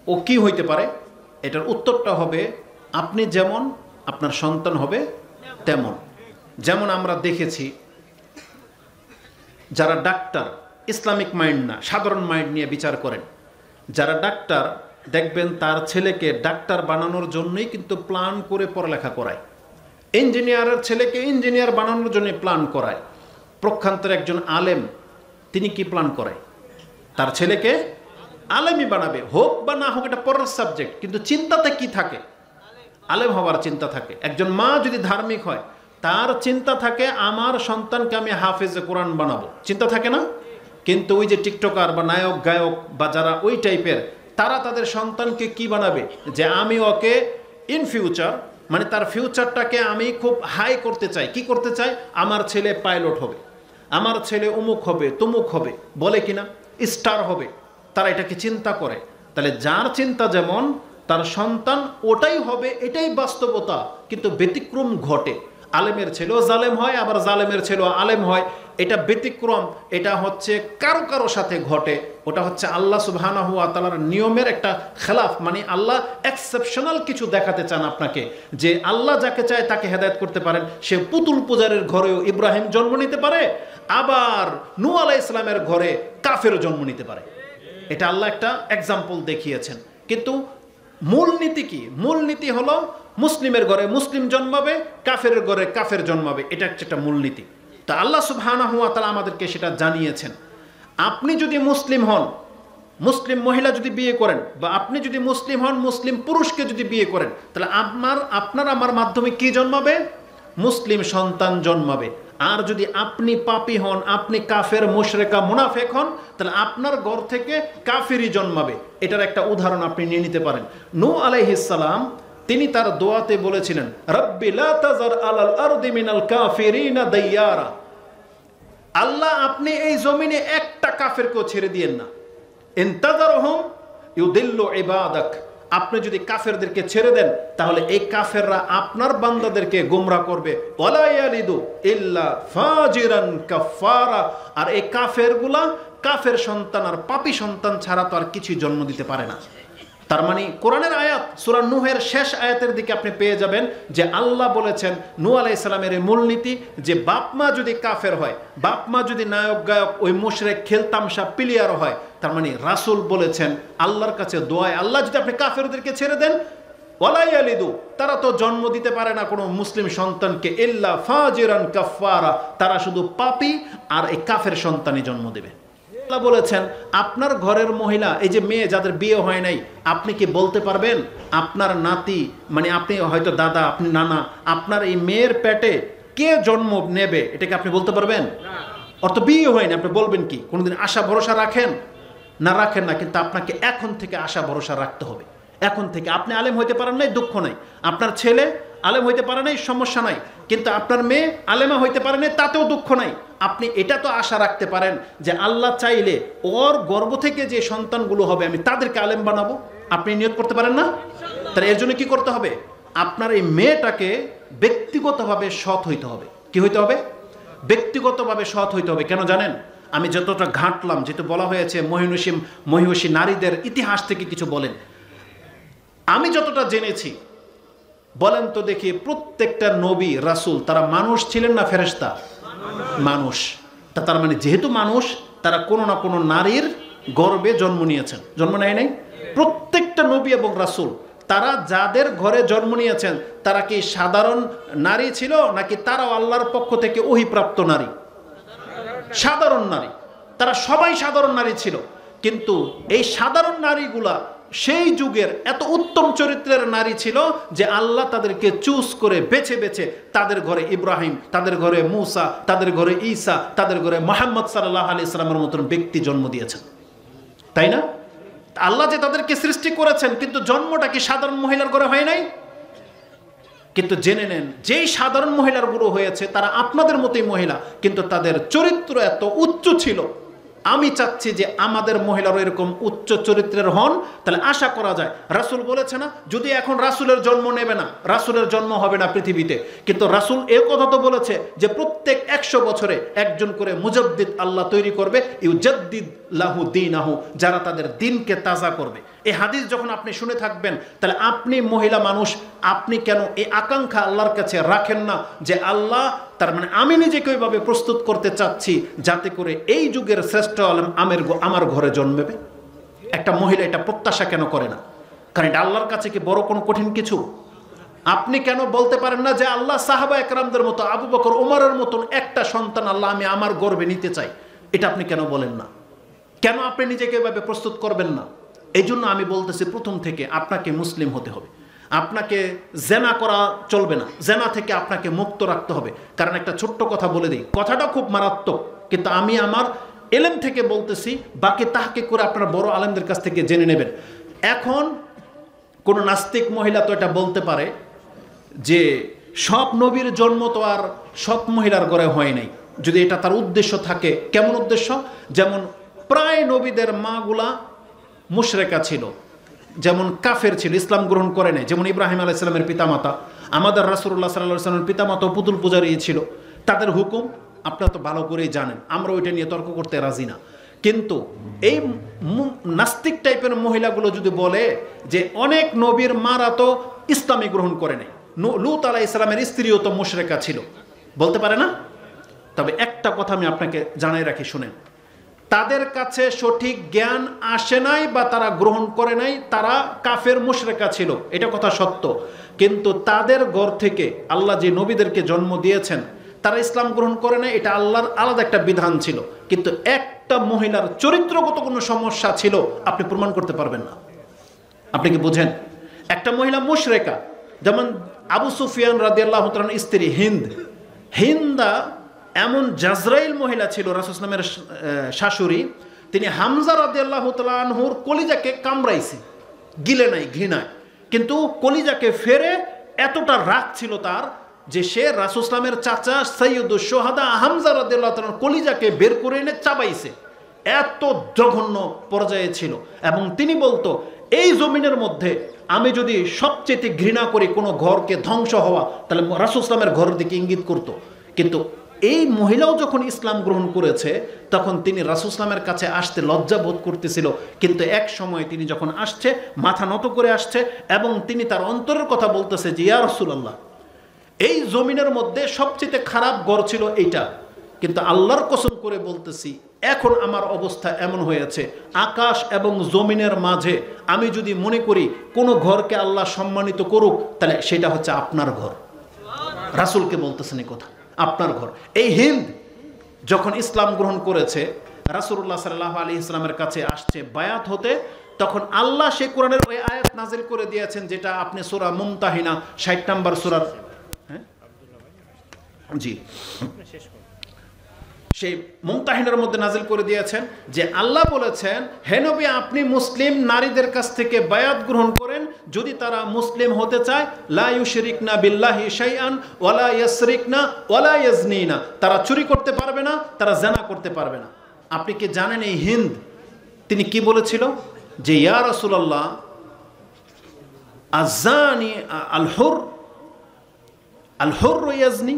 Speaker 2: ও কি হইতে পারে? এটার উত্তরটা হবে আপনি যেমন আপনার সন্তান হবে তেমন। যেমন আমরা দেখেছি যারা ডাক্তার ইসলামিক মাইন্ড না, সাধারণ মাইন্ড নিয়ে বিচার করেন, যারা ডাক্তার দেখবেন তার ছেলেকে ডাক্তার বানানোর জন্যই কিন্তু প্ল্যান করে পড়ালেখা করায়। ইঞ্জিনিয়ারের ছেলেকে ইঞ্জিনিয়ার বানানোর জন্য প্ল্যান করায়। প্রক্ষান্তের একজন আলেম তিনি কি প্ল্যান করায়? তার ছেলেকে আলেমই বানাবে, হোক বা না হোক এটা পরের সাবজেক্ট, কিন্তু চিন্তাতে কি থাকে? আলেম হওয়ার চিন্তা থাকে। একজন মা যদি ধার্মিক হয় তার চিন্তা থাকে আমার সন্তানকে আমি হাফেজে কোরআন বানাবো, চিন্তা থাকে না? কিন্তু ওই যে টিকটকার বা নায়ক গায়ক বা যারা ওই টাইপের, তারা তাদের সন্তানকে কি বানাবে? যে আমি ওকে ইন ফিউচার, মানে তার ফিউচারটাকে আমি খুব হাই করতে চাই। কি করতে চাই? আমার ছেলে পাইলট হবে, আমার ছেলে অমুক হবে, তমুক হবে, বলে কিনা স্টার হবে। তারা এটাকে চিন্তা করে। তাহলে যার চিন্তা যেমন তার সন্তান ওটাই হবে, এটাই বাস্তবতা। কিন্তু ব্যতিক্রম ঘটে। আলেমের ছেলেও জালেম হয়, আবার জালেমের ছেলেও আলেম হয়, এটা ব্যতিক্রম। এটা হচ্ছে কারো কারো সাথে ঘটে, ওটা হচ্ছে আল্লাহ সুবহানাহু ওয়া তাআলার নিয়মের একটা খেলাফ। মানে আল্লাহ এক্সেপশনাল কিছু দেখাতে চান আপনাকে, যে আল্লাহ যাকে চায় তাকে হেদায়েত করতে পারেন। সে পুতুল পূজারের ঘরেও ইব্রাহিম জন্ম নিতে পারে, আবার নূহ আলাইহিস সালামের ঘরে কাফেরও জন্ম নিতে পারে। এটা আল্লাহ একটা এক্সাম্পল দেখিয়েছেন। কিন্তু মূলনীতি কি? মূলনীতি হলো মুসলিমের ঘরে মুসলিম জন্মাবে, কাফেরের ঘরে কাফের জন্মাবে, এটা হচ্ছে একটা মূলনীতি। তা আল্লাহ সুবহানাহু ওয়া তাআলা আমাদেরকে সেটা জানিয়েছেন। আপনি যদি মুসলিম হন, মুসলিম মহিলা যদি বিয়ে করেন, বা আপনি যদি মুসলিম হন মুসলিম পুরুষকে যদি বিয়ে করেন, তাহলে আপনার আমার মাধ্যমে কি জন্মাবে? মুসলিম সন্তান জন্মাবে। আর যদি আপনি পাপী হন, আপনি কাফের মুশরিকা মুনাফিক হন, তাহলে আপনার ঘর থেকে কাফেরই জন্মাবে। এটার একটা উদাহরণ আপনি নিয়ে নিতে পারেন। নূহ আলাইহিস সালাম তিনি তার দোয়াতে বলেছিলেন রব্বি লা তাযার আলাল আরদি মিনাল কাফিরিনা দাইয়ারা, আল্লাহ আপনি এই জমিনে একটা কাফেরকেও ছেড়ে দিয়েন না। ইনতাযারহুম ইউদিল্লু ইবাদাক, আপনি যদি কাফেরদেরকে ছেড়ে দেন তাহলে এই কাফেররা আপনার বান্দাদেরকে গোমরা করবে, ওয়ালা ইয়ালিদু ইল্লা ফাজিরান কাফারা। আর এই কাফেরগুলা কাফের সন্তান আর পাপী সন্তান ছাড়া তো আর কিছু জন্ম দিতে পারে না। তার মানে কোরআনের আয়াত সূরা নূহের শেষ আয়াতের দিকে আপনি পেয়ে যাবেন যে আল্লাহ বলেছেন নূহ আলাইহিস সালামের এই মূলনীতি যে বাপ মা যদি কাফের হয়, বাপ মা যদি নায়ক গায়ক ওই মুশরিক খেলতামশা প্লেয়ার হয়, তার মানে রাসূল বলেছেন আল্লাহর কাছে দোয়ায় আল্লাহ যদি আপনি কাফেরদেরকে ছেড়ে দেন, ওয়ালা ইয়ালিদু, তারা তো জন্ম দিতে পারে না কোনো মুসলিম সন্তানকে, ইল্লা ফাজিরান কাফারা, তারা শুধু পাপী আর এই কাফের সন্তানই জন্ম দেবে। আল্লাহ বলেছেন আপনার ঘরের মহিলা, এই যে মেয়ে যাদের বিয়ে হয় নাই, আপনি কি বলতে পারবেন আপনার নাতি, মানে আপনি হয়তো দাদা, আপনি নানা, আপনার এই মেয়ের পেটে কে জন্ম নেবে এটাকে আপনি বলতে পারবেন? ওর তো বিয়ে হয়নি, আপনি বলবেন কি? কোনোদিন আশা ভরসা রাখেন না? রাখেন না। কিন্তু আপনাকে এখন থেকে আশা ভরসা রাখতে হবে। এখন থেকে আপনি আলেম হইতে পারেন নাই, দুঃখ নাই। আপনার ছেলে আলেম হইতে পারে নাই, সমস্যা নাই। কিন্তু আপনার মেয়ে আলেমা হইতে পারে নাই, তাতেও দুঃখ নাই। আপনি এটা তো আশা রাখতে পারেন যে আল্লাহ চাইলে ওর গর্ভ থেকে যে সন্তানগুলো হবে আমি তাদেরকে আলেম বানাবো। আপনি নিয়ত করতে পারেন না? তাহলে এর জন্য কি করতে হবে? আপনার এই মেয়েটাকে ব্যক্তিগতভাবে সৎ হইতে হবে। কি হইতে হবে? ব্যক্তিগতভাবে সৎ হইতে হবে। কেন জানেন? আমি যতটা ঘাঁটলাম, যেহেতু বলা হয়েছে মহিষী নারীদের ইতিহাস থেকে কিছু বলেন, আমি যতটা জেনেছি, বলেন তো দেখি, প্রত্যেকটা নবী রাসূল তারা মানুষ ছিলেন না ফেরেশতা? মানুষ। তার মানে যেহেতু মানুষ, তারা কোনো না কোনো নারীর গর্ভে জন্ম নিয়েছেন, জন্ম নেয় নাই? প্রত্যেকটা নবী এবং রাসূল তারা যাদের ঘরে জন্ম নিয়েছেন তারা কি সাধারণ নারী ছিল নাকি তারাও আল্লাহর পক্ষ থেকে ওহীপ্রাপ্ত নারী? সাধারণ নারী। তারা সবাই সাধারণ নারী ছিল। কিন্তু এই সাধারণ নারীগুলা সেই যুগের এত উত্তম চরিত্রের নারী ছিল যে আল্লাহ তাদেরকে চুজ করে বেছে বেছে তাদের ঘরে ইব্রাহিম, তাদের ঘরে মূসা, তাদের ঘরে ঈসা, তাদের ঘরে মুহাম্মদ সাল্লাল্লাহু আলাইহি সাল্লামের মতন ব্যক্তি জন্ম দিয়েছেন, তাই না? আল্লাহ যে তাদেরকে সৃষ্টি করেছেন, কিন্তু জন্মটা কি সাধারণ মহিলার ঘরে হয় নাই? কিন্তু জেনে নেন, যেই সাধারণ মহিলার গুরু হয়েছে তারা আপনাদের মতোই মহিলা, কিন্তু তাদের চরিত্র এত উচ্চ ছিল। আমি চাচ্ছি যে আমাদের মহিলারও এরকম উচ্চ চরিত্রের হন, তাহলে আশা করা যায়। রাসূল বলেছে না, যদি এখন রাসূলের জন্ম নেবে না, রাসূলের জন্ম হবে না পৃথিবীতে, কিন্তু রাসূল এ কথা তো বলেছে যে প্রত্যেক 100 বছরে একজন করে মুজাদ্দিদ আল্লাহ তৈরি করবে, ইউজাদ্দিদ লাহু দীনাহু, যারা তাদের দিনকে তাজা করবে। এই হাদিস যখন আপনি শুনে থাকবেন, তাহলে আপনি মহিলা মানুষ, আপনি কেন এই আকাঙ্ক্ষা আল্লাহর কাছে রাখেন না যে আল্লাহ, তার মানে আমি নিজেকে ওইভাবে প্রস্তুত করতে চাচ্ছি যাতে করে এই যুগের শ্রেষ্ঠ আলেম আমার ঘরে জন্মেবে? একটা মহিলা এটা প্রত্যাশা কেন করে না? কারণ এটা আল্লাহর কাছে কি বড় কোনো কঠিন কিছু? আপনি কেন বলতে পারেন না যে আল্লাহ সাহাবা একরামদের মতো, আবু বকর ওমরের মতন একটা সন্তান আল্লাহ আমি আমার গর্ভে নিতে চাই? এটা আপনি কেন বলেন না? কেন আপনি নিজেকে এভাবে প্রস্তুত করবেন না? এই জন্য আমি বলতেছি, প্রথম থেকে আপনাকে মুসলিম হতে হবে। আপনাকে জেনা করা চলবে না, জেনা থেকে আপনাকে মুক্ত রাখতে হবে। কারণ একটা ছোট্ট কথা বলে দিই, কথাটা খুব মারাত্মক, কিন্তু আমি আমার এলেম থেকে বলতেছি, বাকি তাহকে করে আপনারা বড় আলেমদের কাছ থেকে জেনে নেবেন। এখন কোন নাস্তিক মহিলা তো এটা বলতে পারে যে সব নবীর জন্ম তো আর সৎ মহিলার ঘরে হয় নাই। যদি এটা তার উদ্দেশ্য থাকে, কেমন উদ্দেশ্য? যেমন প্রায় নবীদের মাগুলা মুশরিকা ছিল, যেমন কাফের ছিল, ইসলাম গ্রহণ করে নাই। যেমন ইব্রাহিম আলাইহিস সালামের পিতামাতা, আমাদের রাসূলুল্লাহ সাল্লাল্লাহু আলাইহি ওয়াসাল্লামের পিতামাতা পুতুল পূজারী ছিল। তাদের হুকুম আপনারা তো ভালো করেই জানেন, আমরা ওইটা নিয়ে তর্ক করতে রাজি না। কিন্তু এই নাস্তিক টাইপের মহিলাগুলো যদি বলে যে অনেক নবীর মারা তো ইসলামী গ্রহণ করে নাই, লূত আলাইহিস সালামের স্ত্রীও তো মুশরিকা ছিল, বলতে পারে না? তবে একটা কথা আমি আপনাকে জানাই রাখি, শুনেন, তাদের কাছে সঠিক জ্ঞান আসে নাই বা তারা গ্রহণ করে নাই, তারা কাফের মুশরিকা ছিল, এটা কথা সত্য। কিন্তু তাদের ঘর থেকে আল্লাহ যে নবীদেরকে জন্ম দিয়েছেন তারা ইসলাম গ্রহণ করে নাই, এটা আল্লাহর আলাদা একটা বিধান ছিল। কিন্তু একটা মহিলার চরিত্রগত কোনো সমস্যা ছিল আপনি প্রমাণ করতে পারবেন না। আপনি কি বুঝেন? একটা মহিলা মুশরিকা, যেমন আবু সুফিয়ান রাদিয়াল্লাহু তাআলার স্ত্রী হিন্দা এমন জাজরাইল মহিলা ছিল, রাসূল সাল্লাল্লাহু আলাইহি ওয়াসাল্লামের শাশুড়ি। তিনি হামজা রাদিয়াল্লাহু তাআলা আনহুর কলিজাকে কামড়াইছে, গিলে নাই, ঘৃণায়, কিন্তু কলিজাকে ফেরে এতটা রাগ ছিল তার যে সে রাসূল সাল্লাল্লাহু আলাইহি ওয়াসাল্লামের চাচা সাইয়্যিদুশ শুহাদা হামজা রাদিয়াল্লাহু তাআলার কলিজাকে বের করে এনে চাবাইছে। এত জঘন্য পর্যায়ে ছিল। এবং তিনি বলতো, এই জমিনের মধ্যে আমি যদি সবচেয়ে ঘৃণা করি কোনো ঘরকে ধ্বংস হওয়া, তাহলে রাসূল ইসলামের ঘরের দিকে ইঙ্গিত করত। কিন্তু এই মহিলাও যখন ইসলাম গ্রহণ করেছে তখন তিনি রাসূল ইসলামের কাছে আসতে লজ্জা বোধ করতেছিল, কিন্তু এক সময় তিনি যখন আসছে মাথা নত করে আসছে এবং তিনি তার অন্তরের কথা বলতেছে যে ইয়া রাসূলুল্লাহ, এই জমিনের মধ্যে সবচেয়ে খারাপ ঘর ছিল এইটা, কিন্তু আল্লাহর কসম করে বলতেছি এখন আমার অবস্থা এমন হয়েছে, আকাশ এবং জমিনের মাঝে আমি যদি মনে করি কোনো ঘরকে আল্লাহ সম্মানিত করুক তাহলে সেটা হচ্ছে আপনার ঘর। রাসূলকে বলতেছেন এই কথা, আপনার ঘর। এই হিন্দ যখন ইসলাম গ্রহণ করেছে, রাসূলুল্লাহ সাল্লাল্লাহু আলাইহি ওয়াসাল্লামের কাছে আসছে বায়াত হতে, তখন আল্লাহ সেই কোরআনের ওই আয়াত নাজিল করে দিয়েছেন যেটা আপনি সূরা মুমতাহিনা ৬০ নম্বর সূরার সেই মুমতাহিনার মধ্যে নাজিল করে দিয়েছেন যে আল্লাহ বলেছেন, হে নবী আপনি মুসলিম নারীদের কাছ থেকে বায়াত গ্রহণ করেন যদি তারা মুসলিম হতে চায়, লা ইউশরিকনা বিল্লাহি শাইআন ওয়ালা ইয়াসরিকনা ওয়ালা ইয়াজনিনা, তারা চুরি করতে পারবে না, তারা জিনা করতে পারবে না। আপনি কি জানেন এই হিন্দ তিনি কি বলেছিল যে ইয়া রাসূলুল্লাহ আযানি আল হুর ইয়াজনি,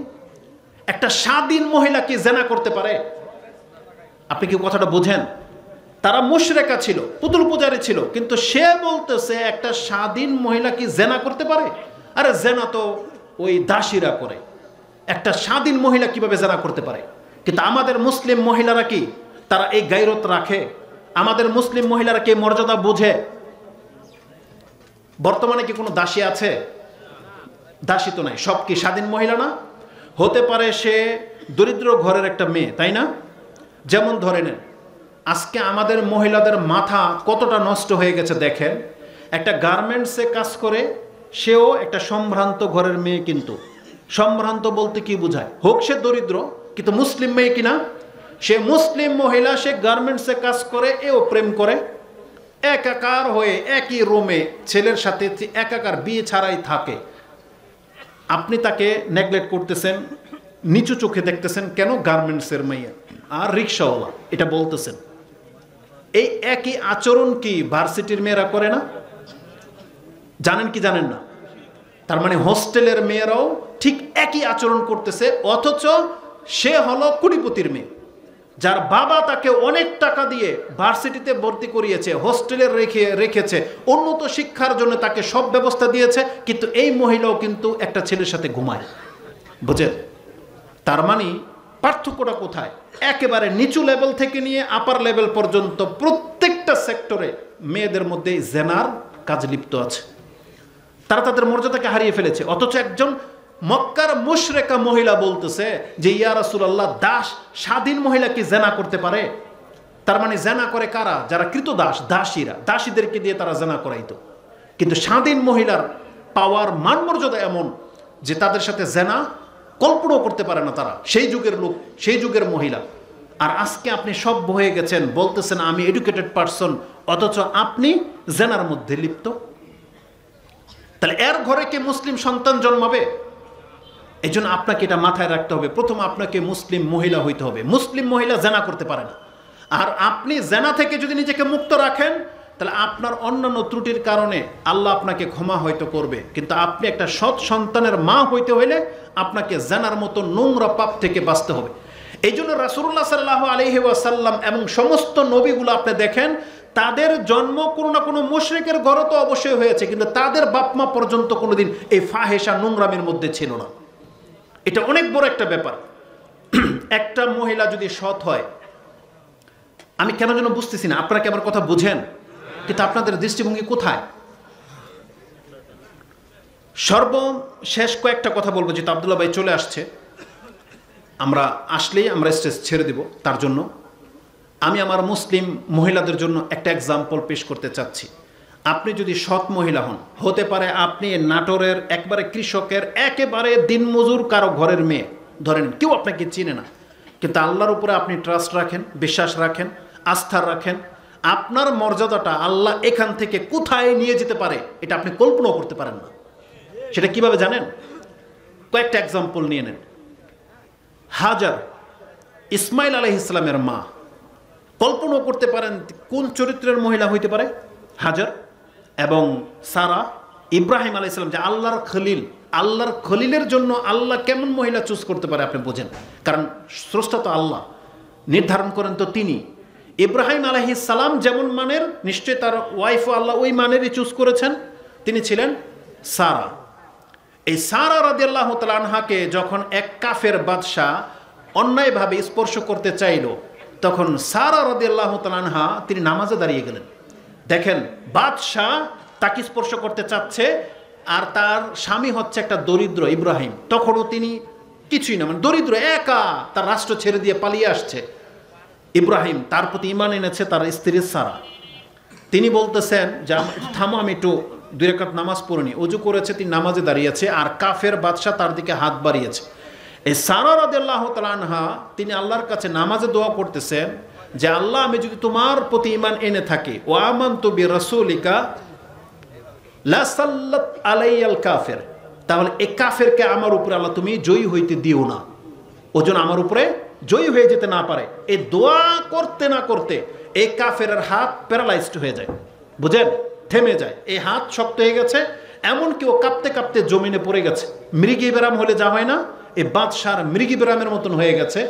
Speaker 2: একটা স্বাধীন মহিলা কি জেনা করতে পারে? আপনি কি কথাটা বোঝেন? তারা মুশরিকা ছিল, পুতুল পূজারী ছিল, কিন্তু সে বলতেছে একটা স্বাধীন মহিলা কি জেনা করতে পারে? আরে জেনা তো ওই দাসীরা করে, একটা স্বাধীন মহিলা কিভাবে জেনা করতে পারে? কিন্তু আমাদের মুসলিম মহিলারা কি তারা এই গায়রত রাখে? আমাদের মুসলিম মহিলারা কি মর্যাদা বুঝে? বর্তমানে কি কোনো দাসী আছে? দাসী তো নাই, সব কি স্বাধীন মহিলা না? হতে পারে সে দরিদ্র ঘরের একটা মেয়ে, তাই না? যেমন ধরে নেন আজকে আমাদের মহিলাদের মাথা কতটা নষ্ট হয়ে গেছে দেখেন, একটা গার্মেন্টসে কাজ করে সেও একটা সম্ভ্রান্ত ঘরের মেয়ে, কিন্তু সম্ভ্রান্ত বলতে কি বোঝায়? হোক সে দরিদ্র কিন্তু মুসলিম মেয়ে কিনা, সে মুসলিম মহিলা, সে গার্মেন্টসে কাজ করে, এও প্রেম করে, একাকার হয়ে একই রুমে ছেলের সাথে একাকার, বিয়ে ছাড়াই থাকে। আপনি তাকে নেগলেক্ট করতেছেন, নিচু চোখে দেখতেছেন, কেন? গার্মেন্টসের মেয়ে আর রিক্সাওয়ালা, এটা বলতেছেন। এই একই আচরণ কি ভার্সিটির মেয়েরা করে না? জানেন কি জানেন না? তার মানে হোস্টেলের মেয়েরাও ঠিক একই আচরণ করতেছে, অথচ সে হলো কোটিপতির মেয়ে, যার বাবা তাকে অনেক টাকা দিয়ে ভার্সিটিতে ভর্তি করিয়েছে, হোস্টেলে রেখেছে, উন্নত শিক্ষার জন্য তাকে সব ব্যবস্থা দিয়েছে, কিন্তু এই মহিলাও কিন্তু একটা ছেলের সাথে ঘুমায়। বুঝেন? তার মানে পার্থক্যটা কোথায়? একেবারে নিচু লেভেল থেকে নিয়ে আপার লেভেল পর্যন্ত প্রত্যেকটা সেক্টরে মেয়েদের মধ্যে জেনার কাজ লিপ্ত আছে। তারা তাদের মর্যাদাকে হারিয়ে ফেলেছে, অথচ একজন মক্কার মুশরিকা মহিলা বলতেছে যে ইয়া রাসূলুল্লাহ, দাস স্বাধীন মহিলা কি জেনা করতে পারে? তার মানে জেনা করে কারা? যারা কৃতদাস, দাসীরা, দাসীদেরকে দিয়ে তারা জেনা করাইতো। কিন্তু স্বাধীন মহিলার পাওয়ার মান মর্যাদা এমন যে তাদের সাথে জেনা কল্পনাও করতে পারে না তারা, সেই যুগের লোক, সেই যুগের মহিলা। আর আজকে আপনি সভ্য হয়ে গেছেন, বলতেছেন আমি এডুকেটেড পারসন, অথচ আপনি জেনার মধ্যে লিপ্ত। তাহলে এর ঘরে কি মুসলিম সন্তান জন্মাবে? এই জন্য আপনাকে এটা মাথায় রাখতে হবে, প্রথম আপনাকে মুসলিম মহিলা হইতে হবে। মুসলিম মহিলা জেনা করতে পারে না। আর আপনি জেনা থেকে যদি নিজেকে মুক্ত রাখেন তাহলে আপনার অন্যান্য ত্রুটির কারণে আল্লাহ আপনাকে ক্ষমা হয়তো করবে, কিন্তু আপনি একটা সৎ সন্তানের মা হইতে হইলে আপনাকে জেনার মতো নোংরা পাপ থেকে বাঁচতে হবে। এই জন্য রাসূলুল্লাহ সাল্লাল্লাহু আলাইহি ওয়াসাল্লাম এবং সমস্ত নবীগুলো আপনি দেখেন, তাদের জন্ম কোনো না কোনো মুশরিকের ঘরে তো অবশ্যই হয়েছে, কিন্তু তাদের বাপমা পর্যন্ত কোনোদিন এই ফাহেসা নোংরামের মধ্যে ছিল না। এটা অনেক বড় একটা ব্যাপার। একটা মহিলা যদি সৎ হয়, আমি কেন যেন বুঝতেছি না, আপনারা কি আমার কথা বুঝেন? কিন্তু আপনাদের দৃষ্টিভঙ্গি কোথায়? সর্বশেষ কয়েকটা কথা বলবো, যেটা আব্দুল্লাহ ভাই চলে আসছে, আমরা আসলেই আমরা স্টেজ ছেড়ে দিব। তার জন্য আমি আমার মুসলিম মহিলাদের জন্য একটা এক্সাম্পল পেশ করতে চাচ্ছি। আপনি যদি সৎ মহিলা হন, হতে পারে আপনি নাটোরের একবারে কৃষকের একেবারে দিনমজুর কারো ঘরের মেয়ে, ধরেন কেউ আপনাকে চিনে না, কিন্তু আল্লাহর উপরে আপনি ট্রাস্ট রাখেন, বিশ্বাস রাখেন, আস্থা রাখেন, আপনার মর্যাদাটা আল্লাহ এখান থেকে কোথায় নিয়ে যেতে পারে এটা আপনি কল্পনাও করতে পারেন না। সেটা কিভাবে জানেন? কয়েকটা এক্সাম্পল নিয়ে নেন। হাজার, ইসমাইল আলাইহিস সালামের মা, কল্পনাও করতে পারেন কোন চরিত্রের মহিলা হইতে পারে? হাজার এবং সারা ইব্রাহিম আলাইহিস সালাম যে আল্লাহর খলিল, আল্লাহর খলিলের জন্য আল্লাহ কেমন মহিলা চুজ করতে পারে আপনি বোঝেন, কারণ স্রষ্টা তো আল্লাহ, নির্ধারণ করেন তো তিনি। ইব্রাহিম আলাইহিস সালাম যেমন মানের, নিশ্চয়ই তার ওয়াইফও আল্লাহ ওই মানেরই চুজ করেছেন। তিনি ছিলেন সারা। এই সারা রাদিয়াল্লাহু তাআলা আনহাকে যখন এক কাফের বাদশা অন্যায়ভাবে স্পর্শ করতে চাইল, তখন সারা রাদিয়াল্লাহু তাআলা আনহা তিনি নামাজে দাঁড়িয়ে গেলেন। দেখেন, বাদশা তাকে স্পর্শ করতে চাচ্ছে, আর তার স্বামী হচ্ছে একটা দরিদ্র ইব্রাহিম, তখনও তিনি কিছুই না, মানে দরিদ্র, একা তার রাষ্ট্র ছেড়ে দিয়ে পালিয়ে আসছে। ইব্রাহিম তার প্রতি ঈমান এনেছে তার স্ত্রী সারা। তিনি বলতেছেন যে থামো, আমি একটু 2 রাকাত নামাজ পড়িনি। অজু করেছে, তিনি নামাজে দাঁড়িয়েছে, আর কাফের বাদশা তার দিকে হাত বাড়িয়েছে। এই সারা রাদিয়াল্লাহু তাআলা আনহা তিনি আল্লাহর কাছে নামাজে দোয়া করতেছেন যে আল্লাহ, আমি যদি তোমার প্রতি ঈমান এনে থাকি, ওয়া আমানতু বিরাসূলিকা লা সাল্লাত আলাইয়াল কাফির, তাহলে এই কাফেরকে আমার উপরে আল্লাহ তুমি জয়ী হইতে দিও না, ওজন আমার উপরে জয়ী হয়ে যেতে না পারে। এই দোয়া করতে না করতে এই কাফের হাত প্যারালাইজড হয়ে যায়, বুঝেন, থেমে যায়, এই হাত শক্ত হয়ে গেছে, এমনকি ও কাঁপতে কাঁপতে জমিনে পড়ে গেছে। মৃগী বেরাম হলে যা হয় না, এই বাদশার মৃগী বেরামের মতন হয়ে গেছে।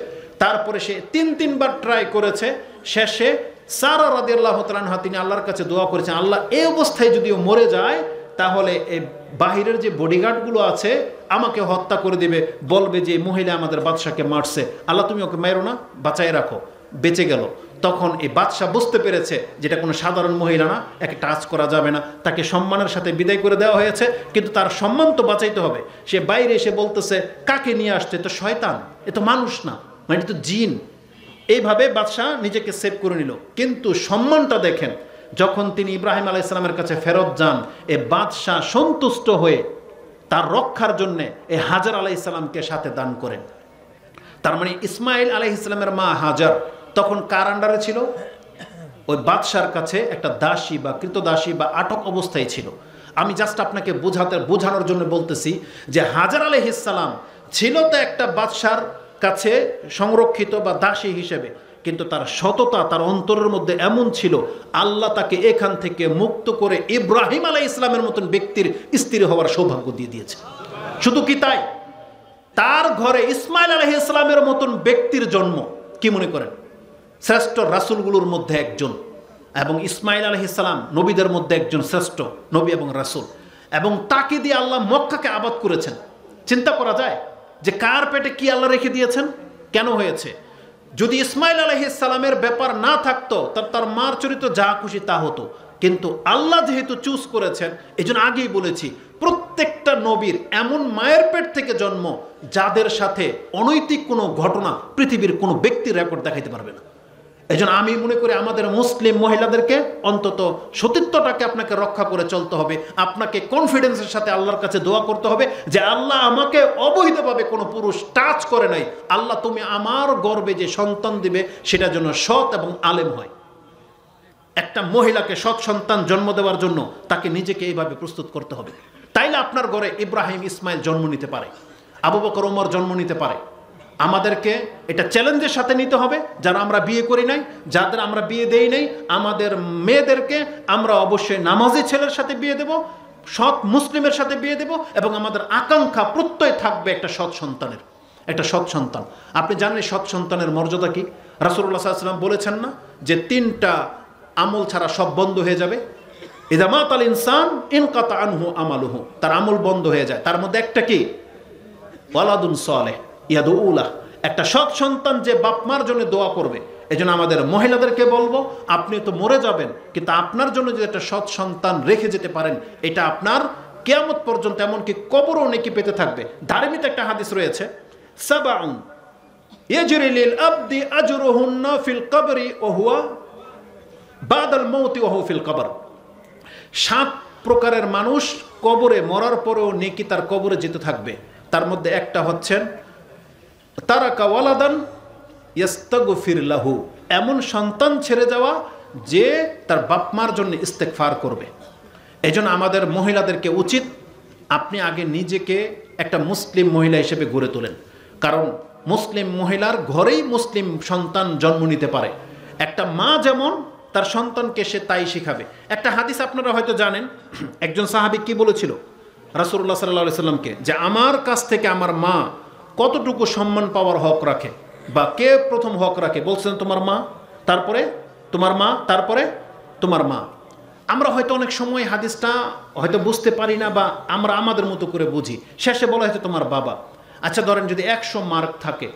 Speaker 2: তারপরে সে 3-3বার ট্রাই করেছে, শেষে সারা রাদিয়াল্লাহু তাআলা আনহা তিনি আল্লাহর কাছে দোয়া করেছেন, আল্লাহ এই অবস্থায় যদিও মরে যায়, তাহলে এই বাহিরের যে বডিগার্ডগুলো আছে আমাকে হত্যা করে দিবে, বলবে যে মহিলা আমাদের বাদশাকে মারছে, আল্লাহ তুমি ওকে মারো না, বাঁচায় রাখো। বেঁচে গেল। তখন এই বাদশাহ বুঝতে পেরেছে যেটা কোনো সাধারণ মহিলা না, একে টাচ করা যাবে না, তাকে সম্মানের সাথে বিদায় করে দেওয়া হয়েছে, কিন্তু তার সম্মান তো বাঁচাইতে হবে। সে বাইরে এসে বলতেছে, কাকে নিয়ে আসছে, তো শয়তান, এ তো মানুষ না, মানে তো জিন। এইভাবে বাদশাহ নিজেকে সেভ করে নিল। কিন্তু সম্মানটা দেখেন, যখন তিনি ইব্রাহিম আলাইহিস সালামের কাছে ফেরত যান, এ বাদশাহ সন্তুষ্ট হয়ে তার রক্ষার জন্যে এই হাজার আলাইহিস সালামকে সাথে দান করেন। তার মানে ইসমাইল আলাইহিস সালামের মা হাজার তখন কার আন্ডারে ছিল? ওই বাদশার কাছে একটা দাসী বা কৃতদাসী বা আটক অবস্থায় ছিল। আমি জাস্ট আপনাকে বোঝানোর জন্য বলতেছি যে হাজার আলাইহিস সালাম ছিল তো একটা বাদশার কাছে সংরক্ষিত বা দাসী হিসেবে, কিন্তু তার সততা তার অন্তরের মধ্যে এমন ছিল, আল্লাহ তাকে এখান থেকে মুক্ত করে ইব্রাহিম আলাইহিস সালামের মতন ব্যক্তির স্ত্রী হওয়ার সৌভাগ্য দিয়ে দিয়েছে। শুধু কি তাই, তার ঘরে ইসমাইল আলাইহিস সালামের মতন ব্যক্তির জন্ম। কি মনে করেন? শ্রেষ্ঠ রাসূলগুলোর মধ্যে একজন, এবং ইসমাইল আলাইহিস সালাম নবীদের মধ্যে একজন শ্রেষ্ঠ নবী এবং রাসূল, এবং তাকে দিয়ে আল্লাহ মক্কাকে আবাদ করেছেন। চিন্তা করা যায় যে কার পেটে কি আল্লাহ রেখে দিয়েছেন, কেন হয়েছে। যদি ইসমাইল আলাইহিস সালামের ব্যাপার না থাকতো, তার মার চরিত্র যা খুশি তা হতো, কিন্তু আল্লাহ যেহেতু চুজ করেছেন, এই জন্য আগেই বলেছি প্রত্যেকটা নবীর এমন মায়ের পেট থেকে জন্ম যাদের সাথে অনৈতিক কোনো ঘটনা পৃথিবীর কোনো ব্যক্তির রেকর্ড দেখাইতে পারবে না। এই জন্য আমি মনে করি আমাদের মুসলিম মহিলাদেরকে অন্তত সতীত্বটাকে আপনাকে রক্ষা করে চলতে হবে। আপনাকে কনফিডেন্সের সাথে আল্লাহর কাছে দোয়া করতে হবে যে আল্লাহ আমাকে অবৈধভাবে কোনো পুরুষ টাচ করে নাই, আল্লাহ তুমি আমার গর্ভে যে সন্তান দিবে সেটা যেন সৎ এবং আলেম হয়। একটা মহিলাকে সৎ সন্তান জন্ম দেওয়ার জন্য তাকে নিজেকে এইভাবে প্রস্তুত করতে হবে। তাইলে আপনার ঘরে ইব্রাহিম ইসমাইল জন্ম নিতে পারে, আবু বকর ওমর জন্ম নিতে পারে। আমাদেরকে এটা চ্যালেঞ্জের সাথে নিতে হবে। যারা আমরা বিয়ে করি নাই, যাদের আমরা বিয়ে দেই নাই, আমাদের মেয়েদেরকে আমরা অবশ্যই নামাজি ছেলের সাথে বিয়ে দেব, সৎ মুসলিমের সাথে বিয়ে দেব, এবং আমাদের আকাঙ্ক্ষা প্রত্যয় থাকবে একটা সৎ সন্তানের, একটা সৎ সন্তান। আপনি জানেন সৎ সন্তানের মর্যাদা কি? রাসূলুল্লাহ সাল্লাল্লাহু আলাইহি ওয়াসাল্লাম বলেছেন না যে 3টা আমল ছাড়া সব বন্ধ হয়ে যাবে। ইযা মাতাল ইনসান ইনকাতা আনহু আমালুহু, তার আমল বন্ধ হয়ে যায়। তার মধ্যে একটা কি? ওয়ালাদুন সালেহ ইয়াদুউলাহ, একটা সৎ সন্তান যে বাপ মার জন্য দোয়া করবে। এজন্য আমাদের মহিলাদেরকে বলবো, আপনি তো মরে যাবেন, কিন্তু আপনার জন্য যদি একটা সৎ সন্তান রেখে যেতে পারেন, এটা আপনার কিয়ামত পর্যন্ত, এমনকি কবরও নেকি পেতে থাকবে। ধার্মিক একটা হাদিস রয়েছে, সাবাউন ইয়াজরি লিল আবদি আজরুহুন্না ফিল কবরি ওয়া হুয়া বাদাল মাউতি ওয়া হুয়া ফিল কবর। 7 প্রকারের মানুষ কবরে মরার পরেও নেকি তার কবরে যেতে থাকবে। তার মধ্যে একটা হচ্ছেন তারাকা ওয়ালাদান ইস্তাগফির লাহু, এমন সন্তান ছেড়ে যাওয়া যে তার বাপমার জন্য ইস্তেগফার করবে। এজন্য আমাদের মহিলাদেরকে উচিত আপনি আগে নিজেকে একটা মুসলিম মহিলা হিসেবে গড়ে তোলেন, কারণ মুসলিম মহিলার ঘরেই মুসলিম সন্তান জন্ম নিতে পারে। একটা মা যেমন তার সন্তানকে সে তাই শিখাবে। একটা হাদিস আপনারা হয়তো জানেন, একজন সাহাবী কি বলেছিল রাসূলুল্লাহ সাল্লাল্লাহু আলাইহি সাল্লামকে, যে আমার কাছ থেকে আমার মা কতটুকু সম্মান পাওয়ার হক রাখে, বা কে প্রথম হক রাখে? বলছেন তোমার মা, তারপরে তোমার মা, তারপরে তোমার মা। আমরা হয়তো অনেক সময় হাদিসটা হয়তো বুঝতে পারি না, বা আমরা আমাদের মতো করে বুঝি। শেষে বলা হয়তো তোমার বাবা। আচ্ছা ধরেন যদি 100 মার্ক থাকে,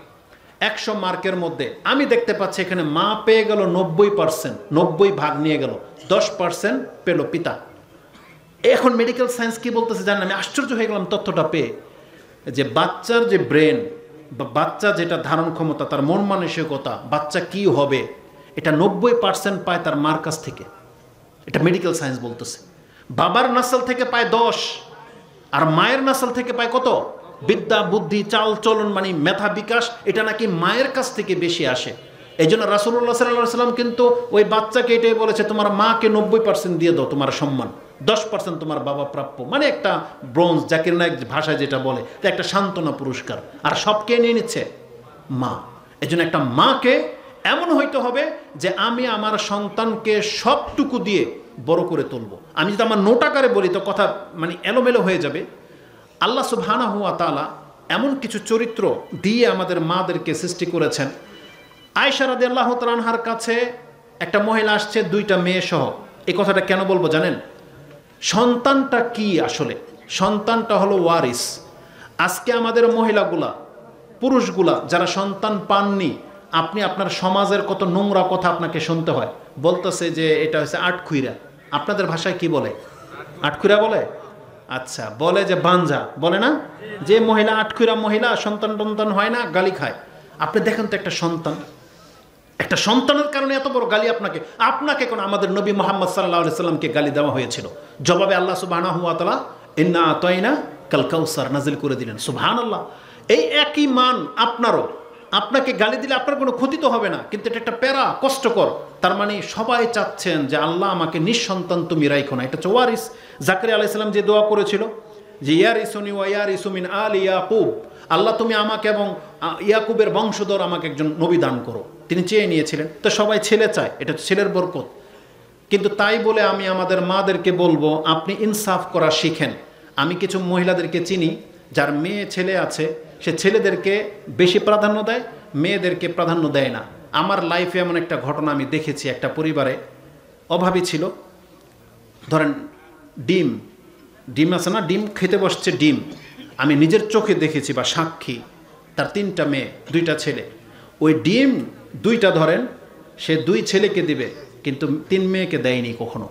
Speaker 2: 100 মার্কের মধ্যে আমি দেখতে পাচ্ছি এখানে মা পেয়ে গেল 90%, 90 ভাগ নিয়ে গেল, 10% পেল পিতা। এখন মেডিকেল সায়েন্স কি বলতেছে জানেন? আমি আশ্চর্য হয়ে গেলাম তথ্যটা পেয়ে, যে বাচ্চার যে ব্রেন বা বাচ্চা যেটা ধারণ ক্ষমতা, তার মন মানসিকতা, বাচ্চা কি হবে, এটা 90% পায় তার মার কাছ থেকে। এটা মেডিকেল সায়েন্স বলতেছে। বাবার নাসল থেকে পায় 10, আর মায়ের নাসল থেকে পায় কত? বিদ্যা, বুদ্ধি, চাল চলন, মানে মেধা বিকাশ, এটা নাকি মায়ের কাছ থেকে বেশি আসে। এই জন্য রাসূলুল্লাহ সাল্লাল্লাহু আলাইহি সাল্লাম কিন্তু ওই বাচ্চাকে এটাই বলেছে, তোমার মাকে 90% দিয়ে দাও তোমার সম্মান, 10% তোমার বাবা প্রাপ্য। মানে একটা ব্রোঞ্জ, জাকির নায়ক ভাষায় যেটা বলে, একটা সান্ত্বনা পুরস্কার। আর সবকে নিয়ে নিচ্ছে মা। এই জন্য একটা মাকে এমন হইতে হবে যে আমি আমার সন্তানকে সবটুকু দিয়ে বড় করে তুলব। আমি যদি আমার নোট আকারে বলি তো কথা মানে এলোমেলো হয়ে যাবে। আল্লাহ সুবহানাহু ওয়া তাআলা এমন কিছু চরিত্র দিয়ে আমাদের মাদেরকে সৃষ্টি করেছেন। আয়েশা রাদিয়াল্লাহু তাআলা আনহার কাছে একটা মহিলা আসছে 2টা মেয়ে সহ। এই কথাটা কেন বলবো জানেন? সন্তানটা কি আসলে? সন্তানটা হলো ওয়ারিস। আজকে আমাদের মহিলাগুলা, পুরুষগুলা যারা সন্তান পাননি, আপনি আপনার সমাজের কত নোংরা কথা আপনাকে শুনতে হয়। বলতেছে যে এটা হচ্ছে আটখুইরা। আপনাদের ভাষায় কি বলে? আটখুইরা বলে? আচ্ছা, বলে যে বাঞ্জা, বলে না? যে মহিলা আটখুইরা মহিলা, সন্তান টন্তান হয় না, গালি খায়। আপনি দেখেন তো একটা সন্তান, একটা সন্তানের কারণে এত বড় গালি আপনাকে কোন আমাদের নবী মুহাম্মদ সাল্লাল্লাহু আলাইহি সাল্লামকে গালি দেওয়া হয়েছিল। জবাবে আল্লাহ সুবহানাহু ওয়া তাআলা ইন্না আতাইনা কাল কাউসার নাজিল করে দিলেন। সুবহানাল্লাহ। এই একই মান আপনারও। আপনাকে গালি দিলে আপনার কোনো ক্ষতি তো হবে না, কিন্তু এটা একটা প্যারা, কষ্টকর। তার মানে সবাই চাচ্ছেন যে আল্লাহ আমাকে নিঃসন্তান তুমি রাইখো না। এটা হচ্ছে ওয়ারিস। জাকারিয়া আলাইহিস সালাম যে দোয়া করেছিল যে ইয়ারিসুনি ওয়া ইয়ারিসু মিন আলি ইয়াকুব, আল্লাহ তুমি আমাকে এবং ইয়াকুবের বংশধর আমাকে একজন নবী দান করো, তিনি চেয়ে নিয়েছিলেন। তো সবাই ছেলে চায়, এটা ছেলের বরকত। কিন্তু তাই বলে আমি আমাদের মাদেরকে বলবো আপনি ইনসাফ করা শিখেন। আমি কিছু মহিলাদেরকে চিনি যার মেয়ে ছেলে আছে, সে ছেলেদেরকে বেশি প্রাধান্য দেয়, মেয়েদেরকে প্রাধান্য দেয় না। আমার লাইফে এমন একটা ঘটনা আমি দেখেছি। একটা পরিবারে অভাবী ছিল, ধরেন ডিম আছে না, ডিম খেতে বসছে, ডিম আমি নিজের চোখে দেখেছি বা সাক্ষী। তার 3টা মেয়ে 2টা ছেলে। ওই ডিম 2টা ধরেন সে 2 ছেলেকে দিবে, কিন্তু 3 মেয়েকে দেয়নি কখনো।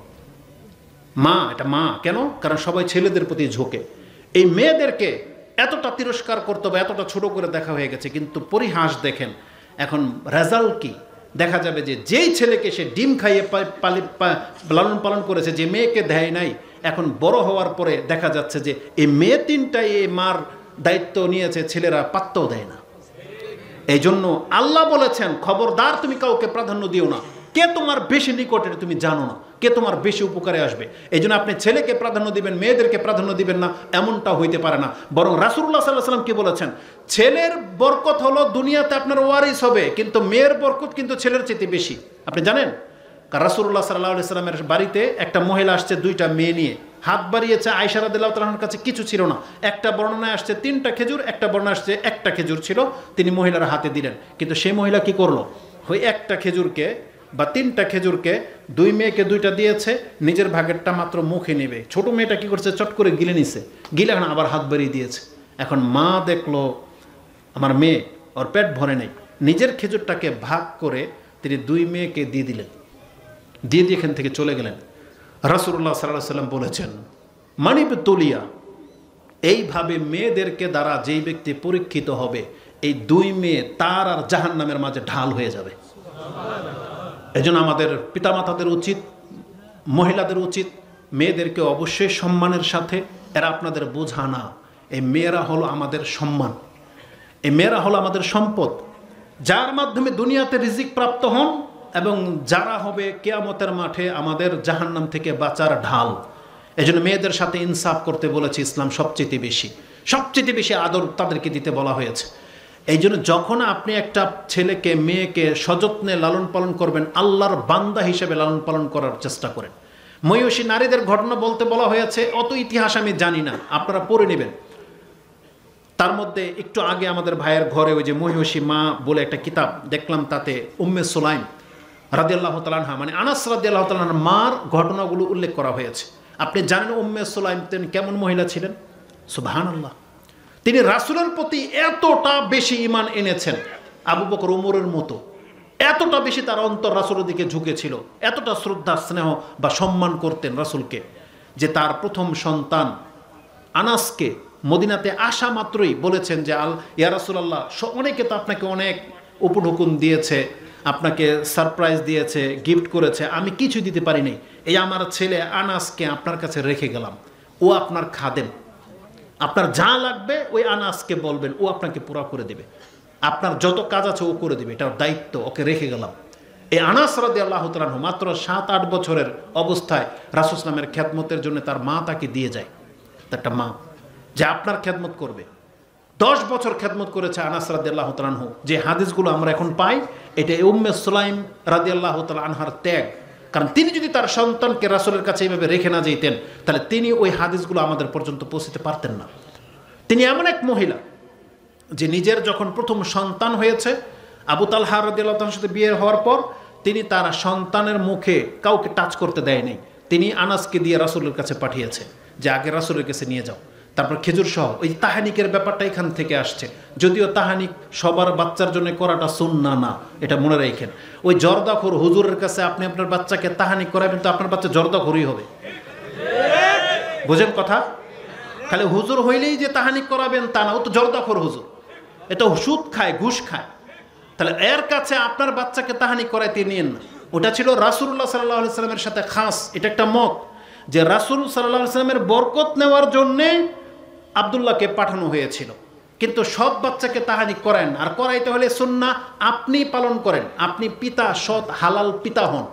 Speaker 2: মা, এটা মা কেন? কারণ সবাই ছেলেদের প্রতি ঝোঁকে। এই মেয়েদেরকে এতটা তিরস্কার করতে হবে, এতটা ছোট করে দেখা হয়ে গেছে। কিন্তু পরিহাস দেখেন এখন রেজাল্ট কি? দেখা যাবে যে যেই ছেলেকে সে ডিম খাইয়ে লালন পালন করেছে, যে মেয়েকে দেয় নাই, এখন বড় হওয়ার পরে দেখা যাচ্ছে যে এই মেয়ে 3টাই এই মার দায়িত্ব নিয়েছে, ছেলেরা পাত্তাও দেয় না। এই জন্য আল্লাহ বলেছেন খবরদার তুমি কাউকে প্রাধান্য দিও না। কে তোমার বেশি নিকটের তুমি জানো না, কে তোমার বেশি উপকারে আসবে। এই জন্য আপনি ছেলেকে প্রাধান্য দিবেন, মেয়েদেরকে প্রাধান্য দিবেন না, এমনটা হইতে পারে না। বরং রাসূলুল্লাহ সাল্লাল্লাহু আলাইহি ওয়াসাল্লাম কি বলেছেন? ছেলের বরকত হলো দুনিয়াতে আপনার ওয়ারিস হবে, কিন্তু মেয়ের বরকত কিন্তু ছেলের চেয়ে বেশি। আপনি জানেন? কারণ রাসূলুল্লাহ সাল্লাল্লাহু আলাইহি ওয়াসাল্লামের বাড়িতে একটা মহিলা আসছে 2টা মেয়ে নিয়ে, হাত বাড়িয়েছে। আয়েশা রাদিয়াল্লাহু তাআলার কাছে কিছু ছিল না। একটা বর্ণনায় আসছে 3টা খেজুর, একটা বর্ণনায় আসছে 1টা খেজুর ছিল, তিনি মহিলার হাতে দিলেন। কিন্তু সেই মহিলা কি করলো? ওই 1টা খেজুরকে বা 3টা খেজুরকে 2 মেয়েকে 2টা দিয়েছে, নিজের ভাগেরটা মাত্র মুখে নেবে। ছোট মেয়েটা কি করছে? চট করে গিলে নিছে, গিলে এখন আবার হাত বাড়িয়ে দিয়েছে। এখন মা দেখলো আমার মেয়ে, ওর পেট ভরে নেই, নিজের খেজুরটাকে ভাগ করে তিনি 2 মেয়েকে দিয়ে দিলেন, দিয়ে এখান থেকে চলে গেলেন। রাসূলুল্লাহ সাল্লাল্লাহু আলাইহি ওয়াসাল্লাম বলেছেন মানিব তুলিয়া, এইভাবে মেয়েদেরকে দ্বারা যেই ব্যক্তি পরীক্ষিত হবে, এই 2 মেয়ে তার আর জাহান্নামের মাঝে ঢাল হয়ে যাবে। এই জন্য আমাদের পিতামাতাদের উচিত, মহিলাদের উচিত মেয়েদেরকে অবশ্যই সম্মানের সাথে, এরা আপনাদের বোঝা না, এই মেয়েরা হলো আমাদের সম্মান, এই মেয়েরা হলো আমাদের সম্পদ, যার মাধ্যমে দুনিয়াতে রিজিক প্রাপ্ত হন এবং যারা হবে কিয়ামতের মাঠে আমাদের জাহান্নাম থেকে বাঁচার ঢাল। এই জন্য মেয়েদের সাথে ইনসাফ করতে বলেছে ইসলাম। সবচেয়ে বেশি আদর তাদেরকে দিতে বলা হয়েছে। এই জন্য যখন আপনি একটা ছেলেকে মেয়েকে সযত্নে লালন পালন করবেন, আল্লাহর বান্দা হিসেবে লালন পালন করার চেষ্টা করেন। মহিষী নারীদের ঘটনা বলতে বলা হয়েছে, অত ইতিহাস আমি জানি না, আপনারা পড়ে নেবেন। তার মধ্যে একটু আগে আমাদের ভাইয়ের ঘরে ওই যে মহিষী মা বলে একটা কিতাব দেখলাম, তাতে উম্মে সুলাইম রাদিয়াল্লাহু তাআলা আনহা মানে আনাস রাদিয়াল্লাহু তাআলা আনহার মার ঘটনাগুলো উল্লেখ করা হয়েছে। আপনি জানেন উম্মে সুলাইম তিনি কেমন মহিলা ছিলেন? সুবহানাল্লাহ। তিনি রাসূলের প্রতি এতটা বেশি ঈমান এনেছেন, আবু বকর ওমরের মতো এতটা বেশি তার অন্তর রাসূলের দিকে ঝুঁকেছিল, এতটা শ্রদ্ধা স্নেহ বা সম্মান করতেন রাসূলকে, যে তার প্রথম সন্তান আনাসকে মদিনাতে আসা মাত্রই বলেছেন যে ইয়া রাসূলুল্লাহ, অনেকে তো আপনাকে অনেক উপঢৌকন দিয়েছে, আপনাকে সারপ্রাইজ দিয়েছে, গিফট করেছে, আমি কিছু দিতে পারিনি, এই আমার ছেলে আনাসকে আপনার কাছে রেখে গেলাম, ও আপনার খাদেম, আপনার যা লাগবে ওই আনাসকে বলবেন, ও আপনাকে পুরা করে দেবে, আপনার যত কাজ আছে ও করে দেবে, এটার দায়িত্ব, ওকে রেখে গেলাম। এই আনাস রাদিয়াল্লাহু তাআলা আনহু মাত্র 7-8 বছরের অবস্থায় রাসূল সাল্লাল্লাহু আলাইহি ওয়াসাল্লামের খেদমতের জন্য তার মা তাকে দিয়ে যায়, একটা মা যে আপনার খেদমত করবে। 10 বছর খেদমত করেছে আনাস রাদিয়াল্লাহু তাআলা আনহু। যে হাদিসগুলো আমরা এখন পাই, এটা উম্মে সুলাইম রাদিয়াল্লাহু তাআলা আনহার ত্যাগ। কারণ তিনি যদি তার সন্তানকে রাসূলের কাছে এইভাবে রেখে না যেতেন, তাহলে তিনি ওই হাদিসগুলো আমাদের পর্যন্ত পৌঁছতে পারতেন না। তিনি এমন এক মহিলা যে নিজের যখন প্রথম সন্তান হয়েছে, আবু তালহা রাদিয়াল্লাহু তাআলার সাথে বিয়ে হওয়ার পর তিনি তার সন্তানের মুখে কাউকে টাচ করতে দেয় নাই। তিনি আনাসকে দিয়ে রাসূলের কাছে পাঠিয়েছে যে আগে রাসূলের কাছে নিয়ে যাও। তারপর খেজুর সহ, ওই তাহানিকের ব্যাপারটা এখান থেকে আসছে, যদিও তাহানিক সবার বাচ্চার জন্য করাটা সুন্নাহ না, এটা মনে রাখেন। ওই জর্দাখোর হুজুরের কাছে আপনি আপনার বাচ্চাকে তাহানিক করাবেন তো আপনার বাচ্চা জর্দাখোরই হবে, বুঝেন কথা? খালি হুজুর হইলেই যে তাহানিক করাবেন তা না, ও তো জর্দাখোর হুজুর, এটা সুদ খায়, ঘুষ খায়। তাহলে এর কাছে আপনার বাচ্চাকে তাহানিক করাইতে নিয়েন না। ওটা ছিল রাসূলুল্লাহ সাল্লাল্লাহু আলাইহি সাল্লামের সাথে খাস, এটা একটা মত যে রাসূল সাল্লাল্লাহু আলাইহি সাল্লামের বরকত নেওয়ার জন্যে আব্দুল্লাহকে পাঠানো হয়েছিল। কিন্তু সব বাচ্চাকে তাহানিক করেন, আর করাইতে হলে সুন্নাহ আপনি পালন করেন। আপনি পিতা, সৎ হালাল পিতা হন,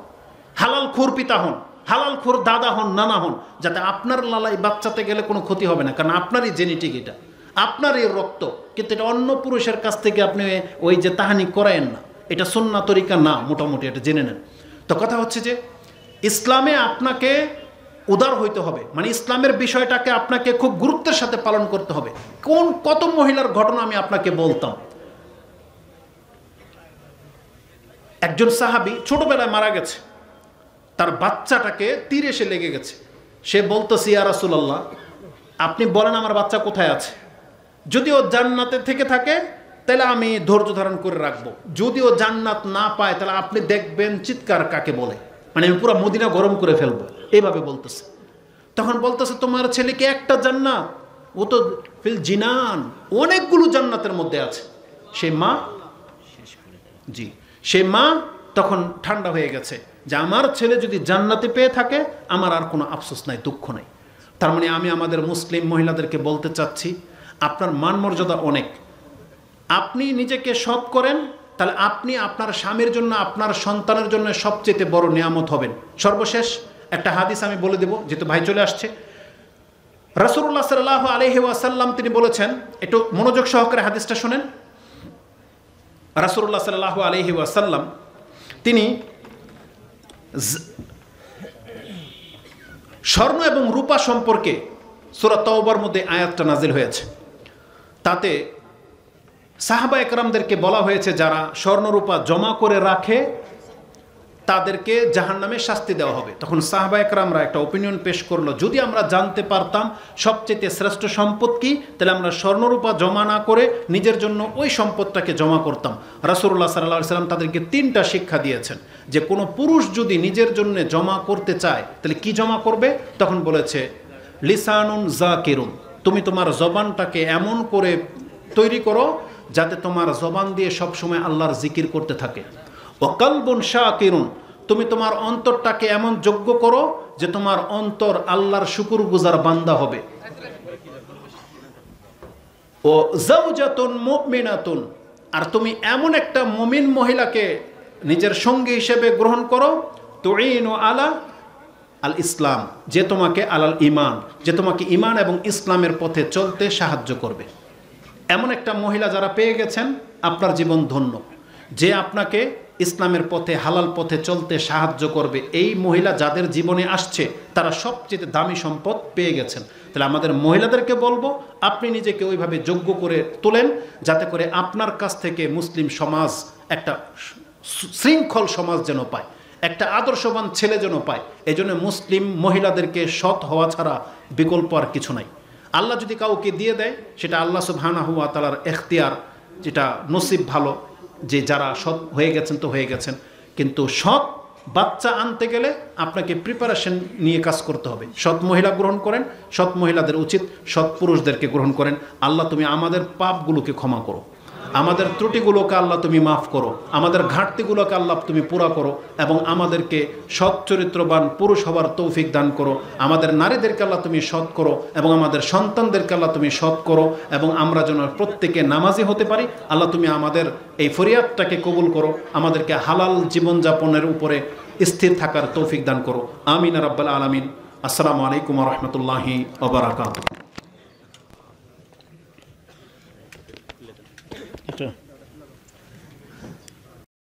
Speaker 2: হালাল খুর পিতা হন, হালাল খুর দাদা হন, নানা হন, যাতে আপনার লালাই বাচ্চাতে গেলে কোনো ক্ষতি হবে না, কারণ আপনারই জেনেটিক, এটা আপনারই রক্ত। কিন্তু এটা অন্য পুরুষের কাছ থেকে আপনি ওই যে তাহানিক করায়েন না, এটা সুন্নাহ তরিকা না, মোটামুটি এটা জেনে নেন। তো কথা হচ্ছে যে ইসলামে আপনাকে উদার হইতে হবে, মানে ইসলামের বিষয়টাকে আপনাকে খুব গুরুত্বের সাথে পালন করতে হবে। কত মহিলার ঘটনা আমি আপনাকে বলতাম। একজন সাহাবী ছোটবেলায় মারা গেছে, তার বাচ্চাটাকে তীর এসে লেগে গেছে। সে বলতেছে, ইয়া রাসূলুল্লাহ, আপনি বলেন আমার বাচ্চা কোথায় আছে? যদি ও জান্নাতে থেকে থাকে তাহলে আমি ধৈর্য ধারণ করে রাখবো, যদি ও জান্নাত না পায় তাহলে আপনি দেখবেন চিৎকার কাকে বলে, মানে আমি পুরো মদিনা গরম করে ফেলবো, এইভাবে বলতেছে। তখন বলতেছে, তোমার ছেলেকে একটা জান্নাত, ও তো ফিল জিনান, অনেকগুলো জান্নাতের মধ্যে আছে। সেই মা তখন ঠান্ডা হয়ে গেছে যে আমার ছেলে যদি জান্নাতে পেয়ে থাকে আমার আর কোনো আফসোস নাই, দুঃখ নাই। তার মানে আমি আমাদের মুসলিম মহিলাদেরকে বলতে চাচ্ছি, আপনার মান মর্যাদা অনেক, আপনি নিজেকে সৎ করেন, তাহলে আপনি আপনার স্বামীর জন্য, আপনার সন্তানের জন্য সবচেয়ে বড় নিয়ামত হবেন। সর্বশেষ একটা হাদিস আমি বলে দেব, যেহেতু ভাই চলে আসছে। রাসূলুল্লাহ সাল্লাল্লাহু আলাইহি ওয়াসাল্লাম তিনি বলেছেন, একটু মনোযোগ সহকারে হাদিসটা শুনেন। রাসূলুল্লাহ সাল্লাল্লাহু আলাইহি ওয়াসাল্লাম তিনি স্বর্ণ এবং রূপা সম্পর্কে সূরা তাওবার মধ্যে আয়াতটা নাজিল হয়েছে। তাতে সাহাবা একরামদেরকে বলা হয়েছে যারা স্বর্ণরূপা জমা করে রাখে তাদেরকে জাহান্নামে শাস্তি দেওয়া হবে। তখন সাহাবা একরামরা একটা ওপিনিয়ন পেশ করলো, যদি আমরা জানতে পারতাম সবচেয়ে শ্রেষ্ঠ সম্পদ কি, তাহলে আমরা স্বর্ণরূপা জমা না করে নিজের জন্য ওই সম্পদটাকে জমা করতাম। রাসূলুল্লাহ সাল্লাল্লাহু আলাইহি ওয়াসাল্লাম তাদেরকে 3টা শিক্ষা দিয়েছেন যে কোনো পুরুষ যদি নিজের জন্য জমা করতে চায় তাহলে কি জমা করবে। তখন বলেছে, লিসানুন যাকিরুন, তুমি তোমার জবানটাকে এমন করে তৈরি করো যাতে তোমার জবান দিয়ে সবসময় আল্লাহর জিকির করতে থাকে। ও কলবুন শাকিরুন, তুমি তোমার অন্তরটাকে এমন যোগ্য করো যে তোমার অন্তর আল্লাহর শুকরগুজার বান্দা হবে। ও যাওজাতুন মুমিনাতুন, আর তুমি এমন একটা মুমিন মহিলাকে নিজের সঙ্গী হিসেবে গ্রহণ করো, তুইনু আলা আল ইসলাম, যে তোমাকে আলাল ইমান, যে তোমাকে ইমান এবং ইসলামের পথে চলতে সাহায্য করবে। এমন একটা মহিলা যারা পেয়ে গেছেন আপনার জীবন ধন্য। যে আপনাকে ইসলামের পথে হালাল পথে চলতে সাহায্য করবে, এই মহিলা যাদের জীবনে আসছে তারা সবচেয়ে দামি সম্পদ পেয়ে গেছেন। তাহলে আমাদের মহিলাদেরকে বলবো, আপনি নিজেকে ওইভাবে যোগ্য করে তোলেন যাতে করে আপনার কাছ থেকে মুসলিম সমাজ একটা শৃঙ্খল সমাজ যেন পায়, একটা আদর্শবান ছেলে যেন পায়। এই জন্য মুসলিম মহিলাদেরকে সৎ হওয়া ছাড়া বিকল্প আর কিছু নাই। আল্লাহ যদি কাউকে দিয়ে দেয় সেটা আল্লাহ সুবহানাহু ওয়া তাআলার এখতিয়ার, যেটা নসিব ভালো, যে যারা সৎ হয়ে গেছেন তো হয়ে গেছেন। কিন্তু সৎ বাচ্চা আনতে গেলে আপনাকে প্রিপারেশন নিয়ে কাজ করতে হবে। সৎ মহিলা গ্রহণ করেন, সৎ মহিলাদের উচিত সৎ পুরুষদেরকে গ্রহণ করেন। আল্লাহ তুমি আমাদের পাপগুলোকে ক্ষমা করো, আমাদের ত্রুটিগুলোকে আল্লাহ তুমি মাফ করো, আমাদের ঘাটতিগুলোকে আল্লাহ তুমি পুরা করো, এবং আমাদেরকে সৎ চরিত্রবান পুরুষ হবার তৌফিক দান করো। আমাদের নারীদেরকে আল্লাহ তুমি সৎ করো, এবং আমাদের সন্তানদেরকে আল্লাহ তুমি সৎ করো, এবং আমরা যেন প্রত্যেকে নামাজি হতে পারি। আল্লাহ তুমি আমাদের এই ফরিয়াদটাকে কবুল করো, আমাদেরকে হালাল জীবনযাপনের উপরে স্থির থাকার তৌফিক দান করো। আমিন রাব্বাল আলামিন। আসসালামু আলাইকুম ওয়া রাহমাতুল্লাহি ওয়া বারাকাতুহু।